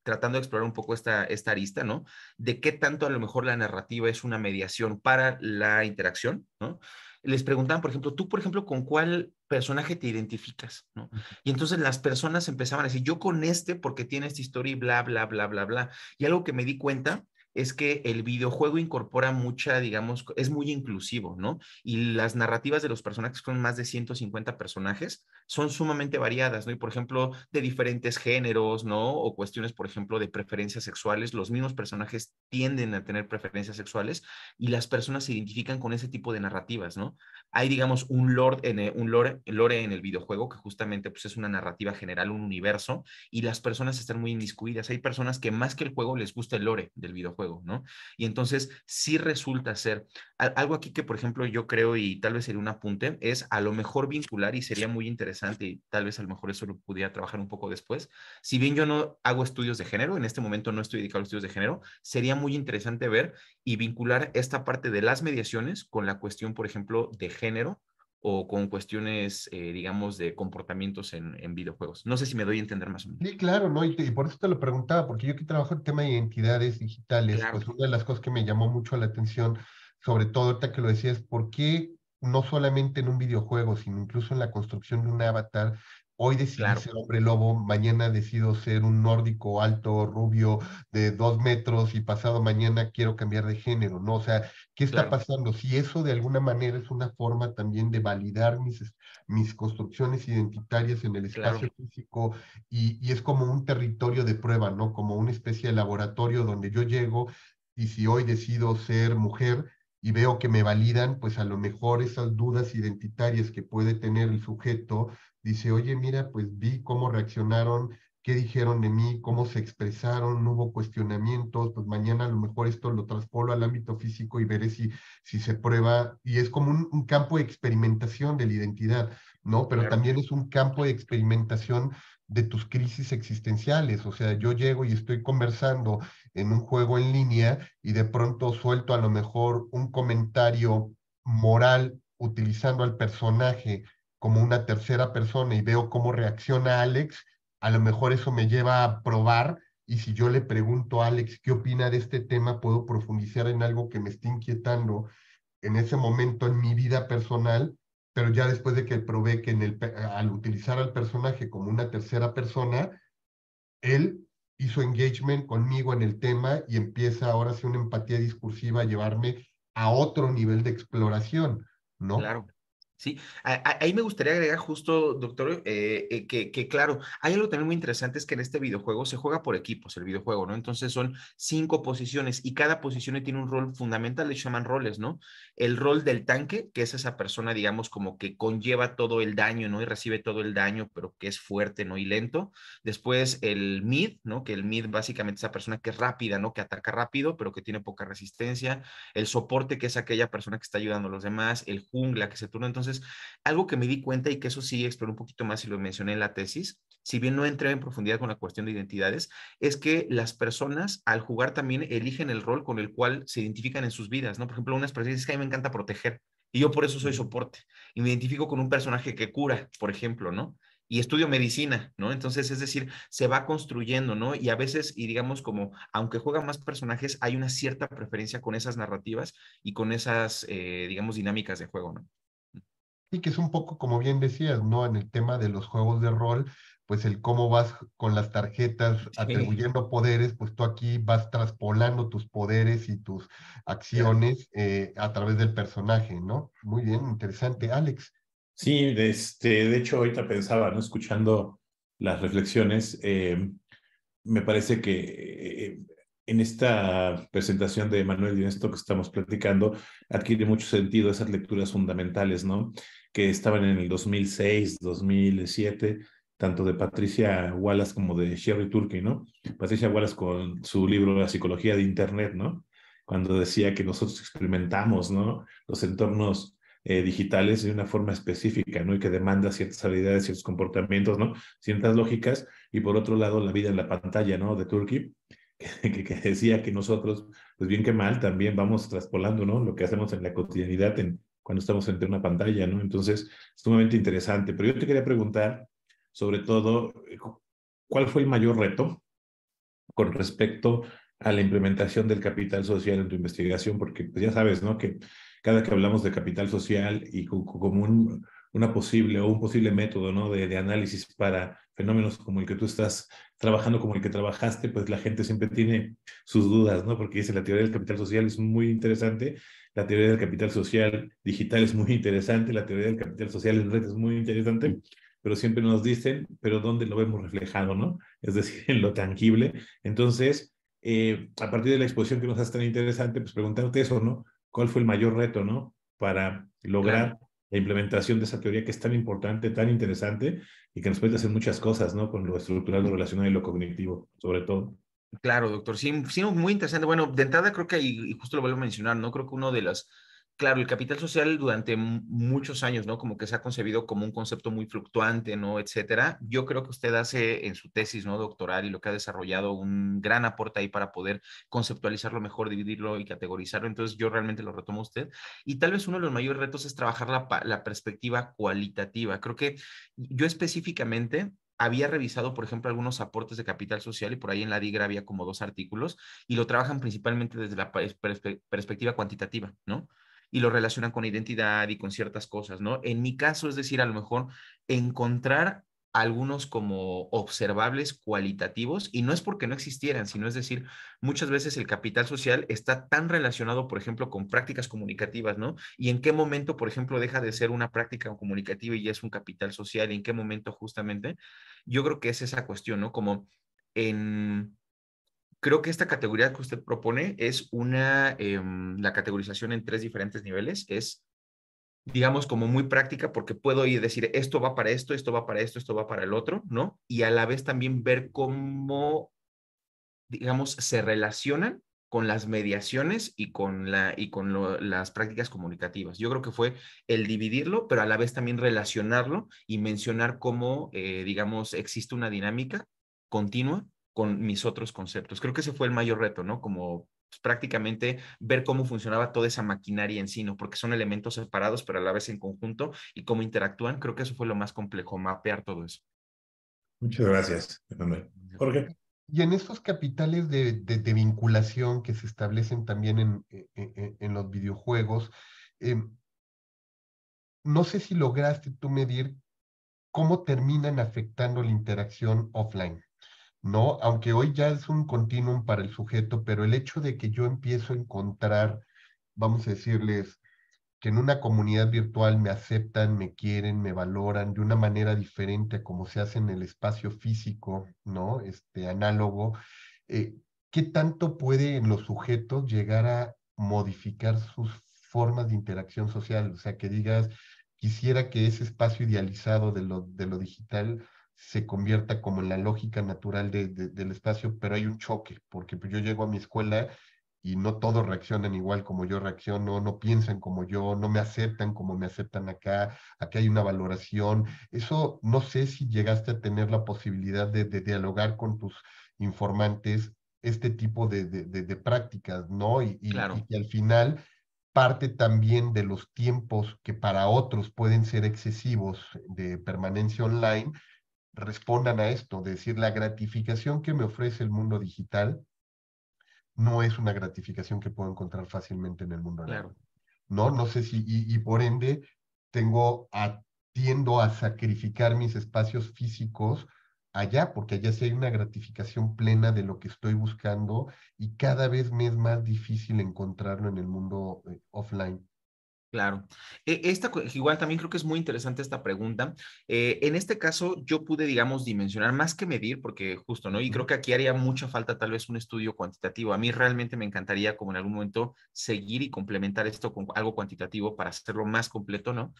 tratando de explorar un poco esta arista, ¿no? De qué tanto a lo mejor la narrativa es una mediación para la interacción, ¿no? Les preguntaban, por ejemplo, tú, por ejemplo, ¿con cuál personaje te identificas? ¿No? Y entonces las personas empezaban a decir, yo con este porque tiene esta historia y bla, bla, bla, bla, bla. Y algo que me di cuenta es que el videojuego incorpora mucha, digamos, es muy inclusivo, ¿no? Y las narrativas de los personajes, con más de 150 personajes, son sumamente variadas, ¿no? Y por ejemplo, de diferentes géneros, ¿no? O cuestiones, por ejemplo, de preferencias sexuales, los mismos personajes tienden a tener preferencias sexuales y las personas se identifican con ese tipo de narrativas, ¿no? Hay, digamos, lore en el videojuego que justamente pues, es una narrativa general, un universo, y las personas están muy inmiscuidas. Hay personas que más que el juego les gusta el lore del videojuego, ¿no? Y entonces sí resulta ser algo aquí que, por ejemplo, yo creo y tal vez sería un apunte, es a lo mejor vincular y sería muy interesante y tal vez a lo mejor eso lo pudiera trabajar un poco después. Si bien yo no hago estudios de género, en este momento no estoy dedicado a estudios de género, sería muy interesante ver y vincular esta parte de las mediaciones con la cuestión, por ejemplo, de género o con cuestiones, digamos, de comportamientos en videojuegos. No sé si me doy a entender más o menos. Sí, claro, ¿no? Y por eso te lo preguntaba, porque yo que trabajo en tema de identidades digitales, Claro, pues una de las cosas que me llamó mucho la atención, sobre todo ahorita que lo decías, ¿por qué no solamente en un videojuego, sino incluso en la construcción de un avatar, hoy decidí claro, ser hombre lobo, mañana decido ser un nórdico alto, rubio, de 2 metros, y pasado mañana quiero cambiar de género, ¿no? O sea, ¿qué está claro, pasando? Si eso de alguna manera es una forma también de validar mis construcciones identitarias en el claro, espacio físico, y es como un territorio de prueba, ¿no? Como una especie de laboratorio donde yo llego y si hoy decido ser mujer y veo que me validan, pues a lo mejor esas dudas identitarias que puede tener el sujeto, dice, oye, mira, pues vi cómo reaccionaron qué dijeron de mí, cómo se expresaron, no hubo cuestionamientos, pues mañana a lo mejor esto lo traspolo al ámbito físico y veré si se prueba, y es como un campo de experimentación de la identidad, ¿no? Pero Claro. también es un campo de experimentación de tus crisis existenciales, o sea, yo llego y estoy conversando en un juego en línea y de pronto suelto a lo mejor un comentario moral utilizando al personaje como una tercera persona y veo cómo reacciona Alex, a lo mejor eso me lleva a probar y si yo le pregunto a Alex qué opina de este tema, puedo profundizar en algo que me está inquietando en ese momento en mi vida personal, pero ya después de que probé que al utilizar al personaje como una tercera persona, él hizo engagement conmigo en el tema y empieza ahora sí una empatía discursiva a llevarme a otro nivel de exploración, ¿no? Claro. Sí, ahí me gustaría agregar justo, doctor, claro, hay algo también muy interesante, es que en este videojuego se juega por equipos, el videojuego, ¿no? Entonces son 5 posiciones y cada posición tiene un rol fundamental, le llaman roles, ¿no? El rol del tanque, que es esa persona, digamos, como que conlleva todo el daño, ¿no? Y recibe todo el daño, pero que es fuerte, ¿no? Y lento. Después el mid, ¿no? Que el mid básicamente es esa persona que es rápida, ¿no? Que ataca rápido, pero que tiene poca resistencia. El soporte, que es aquella persona que está ayudando a los demás. El jungla, que se turna. Entonces, algo que me di cuenta y que eso sí exploré un poquito más y lo mencioné en la tesis, si bien no entré en profundidad con la cuestión de identidades, es que las personas al jugar también eligen el rol con el cual se identifican en sus vidas, ¿no? Por ejemplo, unas personas dicen que a mí me encanta proteger y yo por eso soy soporte y me identifico con un personaje que cura, por ejemplo, ¿no? Y estudio medicina, ¿no? Entonces, es decir, se va construyendo, ¿no? Y a veces, y digamos como, aunque juegan más personajes, hay una cierta preferencia con esas narrativas y con esas, digamos, dinámicas de juego, ¿no? Y que es un poco, como bien decías, ¿no? En el tema de los juegos de rol, pues el cómo vas con las tarjetas Sí, atribuyendo poderes, pues tú aquí vas traspolando tus poderes y tus claro. acciones a través del personaje, ¿no? Muy bien, interesante. Alex, Sí, de hecho, ahorita pensaba, ¿no? Escuchando las reflexiones, me parece que en esta presentación de Manuel y en esto que estamos platicando, adquiere mucho sentido esas lecturas fundamentales, ¿no? Que estaban en el 2006, 2007, tanto de Patricia Wallace como de Sherry Turkey, ¿no? Patricia Wallace con su libro La psicología de Internet, ¿no? Cuando decía que nosotros experimentamos, ¿no? Los entornos digitales de una forma específica, ¿no? Y que demanda ciertas habilidades, ciertos comportamientos, ¿no? Ciertas lógicas, y por otro lado la vida en la pantalla, ¿no? De Turkey, que decía que nosotros, pues bien que mal, también vamos traspolando, ¿no? Lo que hacemos en la cotidianidad cuando estamos frente a una pantalla, ¿no? Entonces, sumamente interesante. Pero yo te quería preguntar, sobre todo, ¿cuál fue el mayor reto con respecto a la implementación del capital social en tu investigación? Porque pues ya sabes, ¿no? Que cada que hablamos de capital social y como una posible o un posible método, ¿no? De análisis para fenómenos como el que tú estás trabajando, como el que trabajaste, pues la gente siempre tiene sus dudas, ¿no? Porque dice la teoría del capital social es muy interesante, la teoría del capital social digital es muy interesante, la teoría del capital social en red es muy interesante, pero siempre nos dicen, pero ¿dónde lo vemos reflejado, no? Es decir, en lo tangible. Entonces, a partir de la exposición que nos hace tan interesante, pues preguntarte eso, ¿no? ¿Cuál fue el mayor reto, ¿no? Para Claro. lograr la implementación de esa teoría que es tan importante, tan interesante y que nos puede hacer muchas cosas, ¿no? Con lo estructural, lo relacional y lo cognitivo, sobre todo. Claro, doctor. Sí, sí, muy interesante. Bueno, de entrada creo que, y justo lo vuelvo a mencionar, ¿no? Creo que uno de las, claro, el capital social durante muchos años, ¿no? Como que se ha concebido como un concepto muy fluctuante, ¿no? Etcétera. Yo creo que usted hace en su tesis, ¿no? Doctoral y lo que ha desarrollado un gran aporte ahí para poder conceptualizarlo mejor, dividirlo y categorizarlo. Entonces yo realmente lo retomo a usted. Y tal vez uno de los mayores retos es trabajar la perspectiva cualitativa. Creo que yo específicamente había revisado, por ejemplo, algunos aportes de capital social y por ahí en la DIGRA había como 2 artículos y lo trabajan principalmente desde la perspectiva cuantitativa, ¿no? Y lo relacionan con identidad y con ciertas cosas, ¿no? En mi caso, es decir, a lo mejor encontrar algunos como observables cualitativos y no es porque no existieran, sino es decir, muchas veces el capital social está tan relacionado, por ejemplo, con prácticas comunicativas, ¿no? Y en qué momento, por ejemplo, deja de ser una práctica comunicativa y ya es un capital social y en qué momento justamente yo creo que es esa cuestión, ¿no? Como en, creo que esta categoría que usted propone es la categorización en 3 diferentes niveles, es digamos, como muy práctica, porque puedo ir decir, esto va para esto va para esto va para el otro, ¿no? Y a la vez también ver cómo, digamos, se relacionan con las mediaciones y con, las prácticas comunicativas. Yo creo que fue el dividirlo, pero a la vez también relacionarlo y mencionar cómo, digamos, existe una dinámica continua con mis otros conceptos. Creo que ese fue el mayor reto, ¿no? Como pues, prácticamente ver cómo funcionaba toda esa maquinaria en sí, ¿no? Porque son elementos separados, pero a la vez en conjunto y cómo interactúan. Creo que eso fue lo más complejo, mapear todo eso. Muchas gracias, Manuel. Jorge. Y en estos capitales de vinculación que se establecen también en los videojuegos, no sé si lograste tú medir cómo terminan afectando la interacción offline, ¿no? Aunque hoy ya es un continuum para el sujeto, pero el hecho de que yo empiezo a encontrar, vamos a decirles, que en una comunidad virtual me aceptan, me quieren, me valoran de una manera diferente a como se hace en el espacio físico, ¿no? Análogo. eh, ¿Qué tanto puede en los sujetos llegar a modificar sus formas de interacción social? O sea, que digas, quisiera que ese espacio idealizado de lo digital se convierta como en la lógica natural del espacio, pero hay un choque, porque pues, yo llego a mi escuela y no todos reaccionan igual como yo reacciono, no piensan como yo, no me aceptan como me aceptan acá, acá hay una valoración. Eso no sé si llegaste a tener la posibilidad de dialogar con tus informantes este tipo de prácticas, ¿no? Y Claro. que al final parte también de los tiempos que para otros pueden ser excesivos de permanencia online, respondan a esto, decir, la gratificación que me ofrece el mundo digital no es una gratificación que puedo encontrar fácilmente en el mundo Claro. análogo. No, no sé si, y por ende, tiendo a sacrificar mis espacios físicos allá, porque allá sí hay una gratificación plena de lo que estoy buscando y cada vez me es más difícil encontrarlo en el mundo offline. Claro. Igual también creo que es muy interesante esta pregunta. En este caso, yo pude, digamos, dimensionar más que medir, porque justo, ¿no? Y creo Ujú. que aquí haría mucha falta tal vez un estudio cuantitativo. A mí realmente me encantaría, como en algún momento, seguir y complementar esto con algo cuantitativo para hacerlo más completo, ¿no?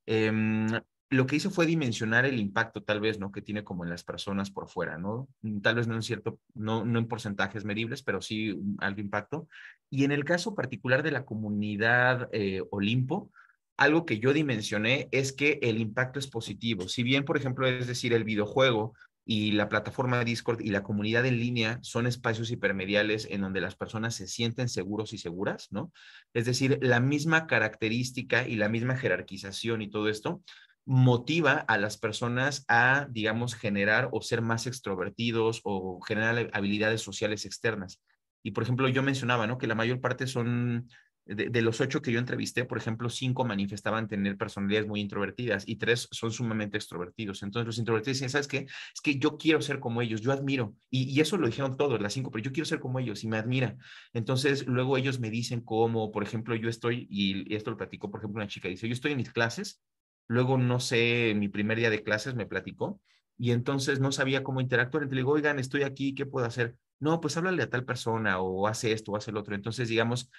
Em, lo que hice fue dimensionar el impacto, tal vez, ¿no? Que tiene como en las personas por fuera, ¿no? Tal vez no en cierto, no en porcentajes medibles, pero sí algo impacto. Y en el caso particular de la comunidad Olimpo, algo que yo dimensioné es que el impacto es positivo. Si bien, por ejemplo, es decir, el videojuego y la plataforma Discord y la comunidad en línea son espacios hipermediales en donde las personas se sienten seguros y seguras, ¿no? Es decir, la misma característica y la misma jerarquización y todo esto motiva a las personas a, digamos, generar o ser más extrovertidos o generar habilidades sociales externas. Y por ejemplo, yo mencionaba, ¿no? Que la mayor parte son, de los 8 que yo entrevisté, por ejemplo, 5 manifestaban tener personalidades muy introvertidas y 3 son sumamente extrovertidos. Entonces los introvertidos dicen, ¿sabes qué? Es que yo quiero ser como ellos, yo admiro. Y eso lo dijeron todos, las 5, pero yo quiero ser como ellos y me admira. Entonces luego ellos me dicen cómo, por ejemplo, yo estoy, y esto lo platicó, por ejemplo, una chica, dice, yo estoy en mis clases, luego no sé, mi primer día de clases me platicó, y entonces no sabía cómo interactuar. Entonces le digo, oigan, estoy aquí, ¿qué puedo hacer? No, pues háblale a tal persona o hace esto o hace el otro. Entonces, digamos,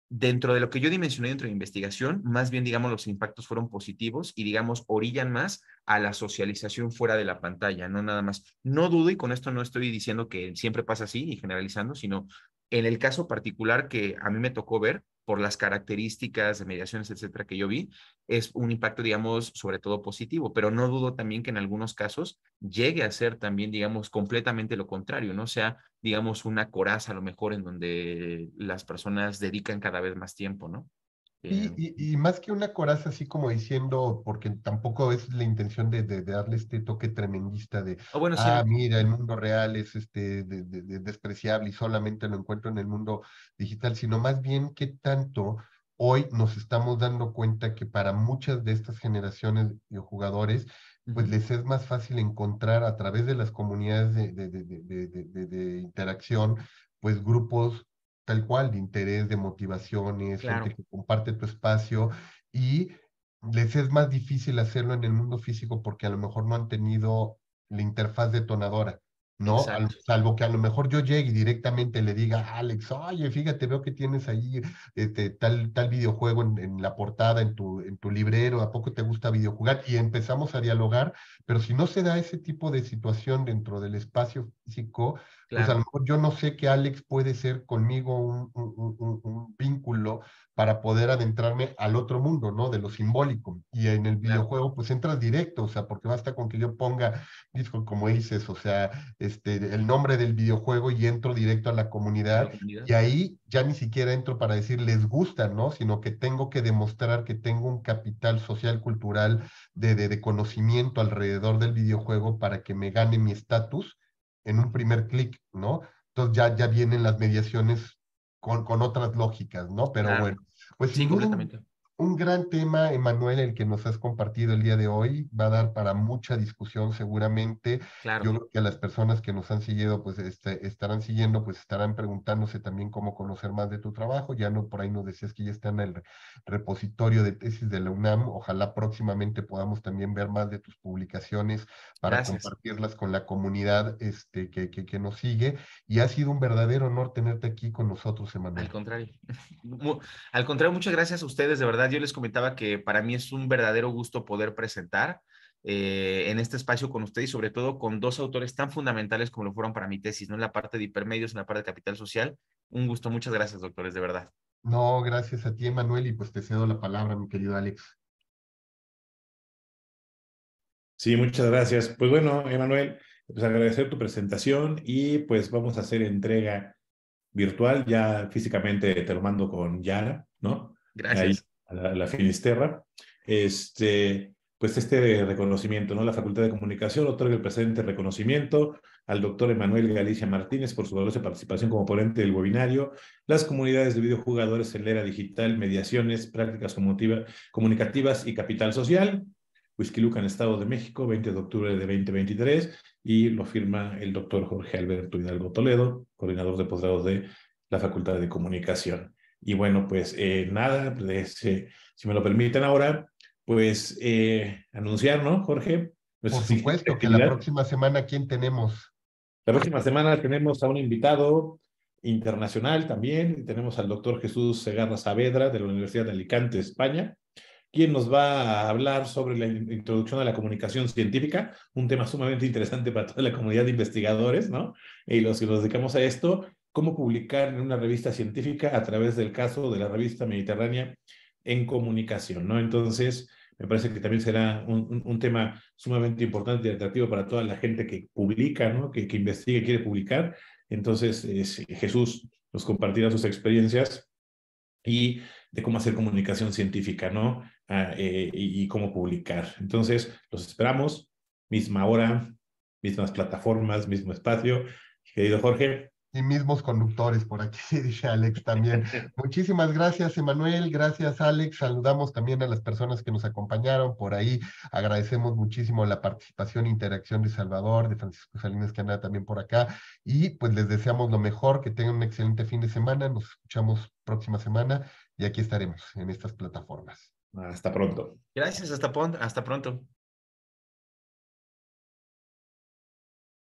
dentro de lo que yo dimensioné dentro de mi investigación, más bien, digamos, los impactos fueron positivos y, digamos, orillan más a la socialización fuera de la pantalla, no nada más. No dudo, y con esto no estoy diciendo que siempre pasa así y generalizando, sino en el caso particular que a mí me tocó ver, por las características de mediaciones, etcétera, que yo vi, es un impacto, digamos, sobre todo positivo, pero no dudo también que en algunos casos llegue a ser también, digamos, completamente lo contrario, ¿no? O sea, digamos, una coraza a lo mejor en donde las personas dedican cada vez más tiempo, ¿no? Sí, Eh, y más que una coraza así como diciendo, porque tampoco es la intención de darle este toque tremendista de, bueno, sí, no. mira, el mundo real es despreciable y solamente lo encuentro en el mundo digital, sino más bien que tanto hoy nos estamos dando cuenta que para muchas de estas generaciones de jugadores, pues Ujú. les es más fácil encontrar a través de las comunidades de interacción, pues grupos tal cual, de interés, de motivaciones, gente Claro, que comparte tu espacio y les es más difícil hacerlo en el mundo físico porque a lo mejor no han tenido la interfaz detonadora, ¿no? Exacto. Salvo que a lo mejor yo llegue y directamente le diga a Alex, oye, fíjate, veo que tienes ahí tal videojuego en la portada, en tu librero, ¿a poco te gusta videojugar? Y empezamos a dialogar, pero si no se da ese tipo de situación dentro del espacio físico, pues a lo Claro, mejor yo no sé que Alex puede ser conmigo un vínculo para poder adentrarme al otro mundo, ¿no? De lo simbólico. Y en el claro. videojuego, pues entras directo, o sea, porque basta con que yo ponga, disco, como dices, o sea, el nombre del videojuego y entro directo a la A la comunidad. comunidad. Y ahí ya ni siquiera entro para decir les gusta, ¿no? Sino que tengo que demostrar que tengo un capital social, cultural, de conocimiento alrededor del videojuego para que me gane mi estatus en un primer clic, ¿no? Entonces ya vienen las mediaciones con otras lógicas, ¿no? Pero Claro. bueno, pues Sí, sin duda completamente. un gran tema, Emanuel, el que nos has compartido el día de hoy, va a dar para mucha discusión seguramente. Yo Claro. creo que a las personas que nos han seguido, pues estarán siguiendo, pues estarán preguntándose también cómo conocer más de tu trabajo. Ya no, por ahí nos decías que ya está en el repositorio de tesis de la UNAM. Ojalá próximamente podamos también ver más de tus publicaciones para Gracias. compartirlas con la comunidad que nos sigue. Y ha sido un verdadero honor tenerte aquí con nosotros, Al Emanuel. contrario. Al contrario, muchas gracias a ustedes, de verdad. Yo les comentaba que para mí es un verdadero gusto poder presentar en este espacio con ustedes y sobre todo con dos autores tan fundamentales como lo fueron para mi tesis, ¿no? En la parte de hipermedios, en la parte de capital social. Un gusto, muchas gracias, doctores, de verdad. No, gracias a ti, Emanuel, y pues te cedo la palabra, mi querido Alex. Sí, muchas gracias. Pues bueno, Emanuel, pues agradecer tu presentación y pues vamos a hacer entrega virtual, ya físicamente te lo mando con Yara, ¿no? Ahí Gracias. a la Finisterra. Pues este reconocimiento, ¿no? La Facultad de Comunicación otorga el presente reconocimiento al doctor Emanuel Galicia Martínez por su valiosa participación como ponente del webinario Las comunidades de videojugadores en la era digital, mediaciones, prácticas comunicativas y capital social. Whisky Lucan, Estado de México, 20 de octubre de 2023, y lo firma el doctor Jorge Alberto Hidalgo Toledo, coordinador de posgrado de la Facultad de Comunicación. Y bueno, pues nada, pues, si me lo permiten ahora, pues anunciar, ¿no, Jorge? Por Nuestra siguiente supuesto que la actividad. próxima semana, ¿quién tenemos? La próxima semana tenemos a un invitado internacional también, tenemos al doctor Jesús Segarra Saavedra de la Universidad de Alicante, España, quien nos va a hablar sobre la introducción a la comunicación científica, un tema sumamente interesante para toda la comunidad de investigadores, ¿no? Y los que nos dedicamos a esto, cómo publicar en una revista científica a través del caso de la revista Mediterránea en comunicación, ¿no? Entonces, me parece que también será un tema sumamente importante y atractivo para toda la gente que publica, ¿no? Que investiga y quiere publicar. Entonces, Jesús nos compartirá sus experiencias y de cómo hacer comunicación científica, ¿no? Y cómo publicar. Entonces, los esperamos, misma hora, mismas plataformas, mismo espacio. Querido Jorge. Y mismos conductores por aquí, dice Alex también. Muchísimas gracias, Emanuel. Gracias, Alex. Saludamos también a las personas que nos acompañaron por ahí. Agradecemos muchísimo la participación e interacción de Salvador, de Francisco Salinas, que anda también por acá. Y pues les deseamos lo mejor, que tengan un excelente fin de semana. Nos escuchamos próxima semana y aquí estaremos en estas plataformas. Hasta pronto. Gracias, hasta pronto.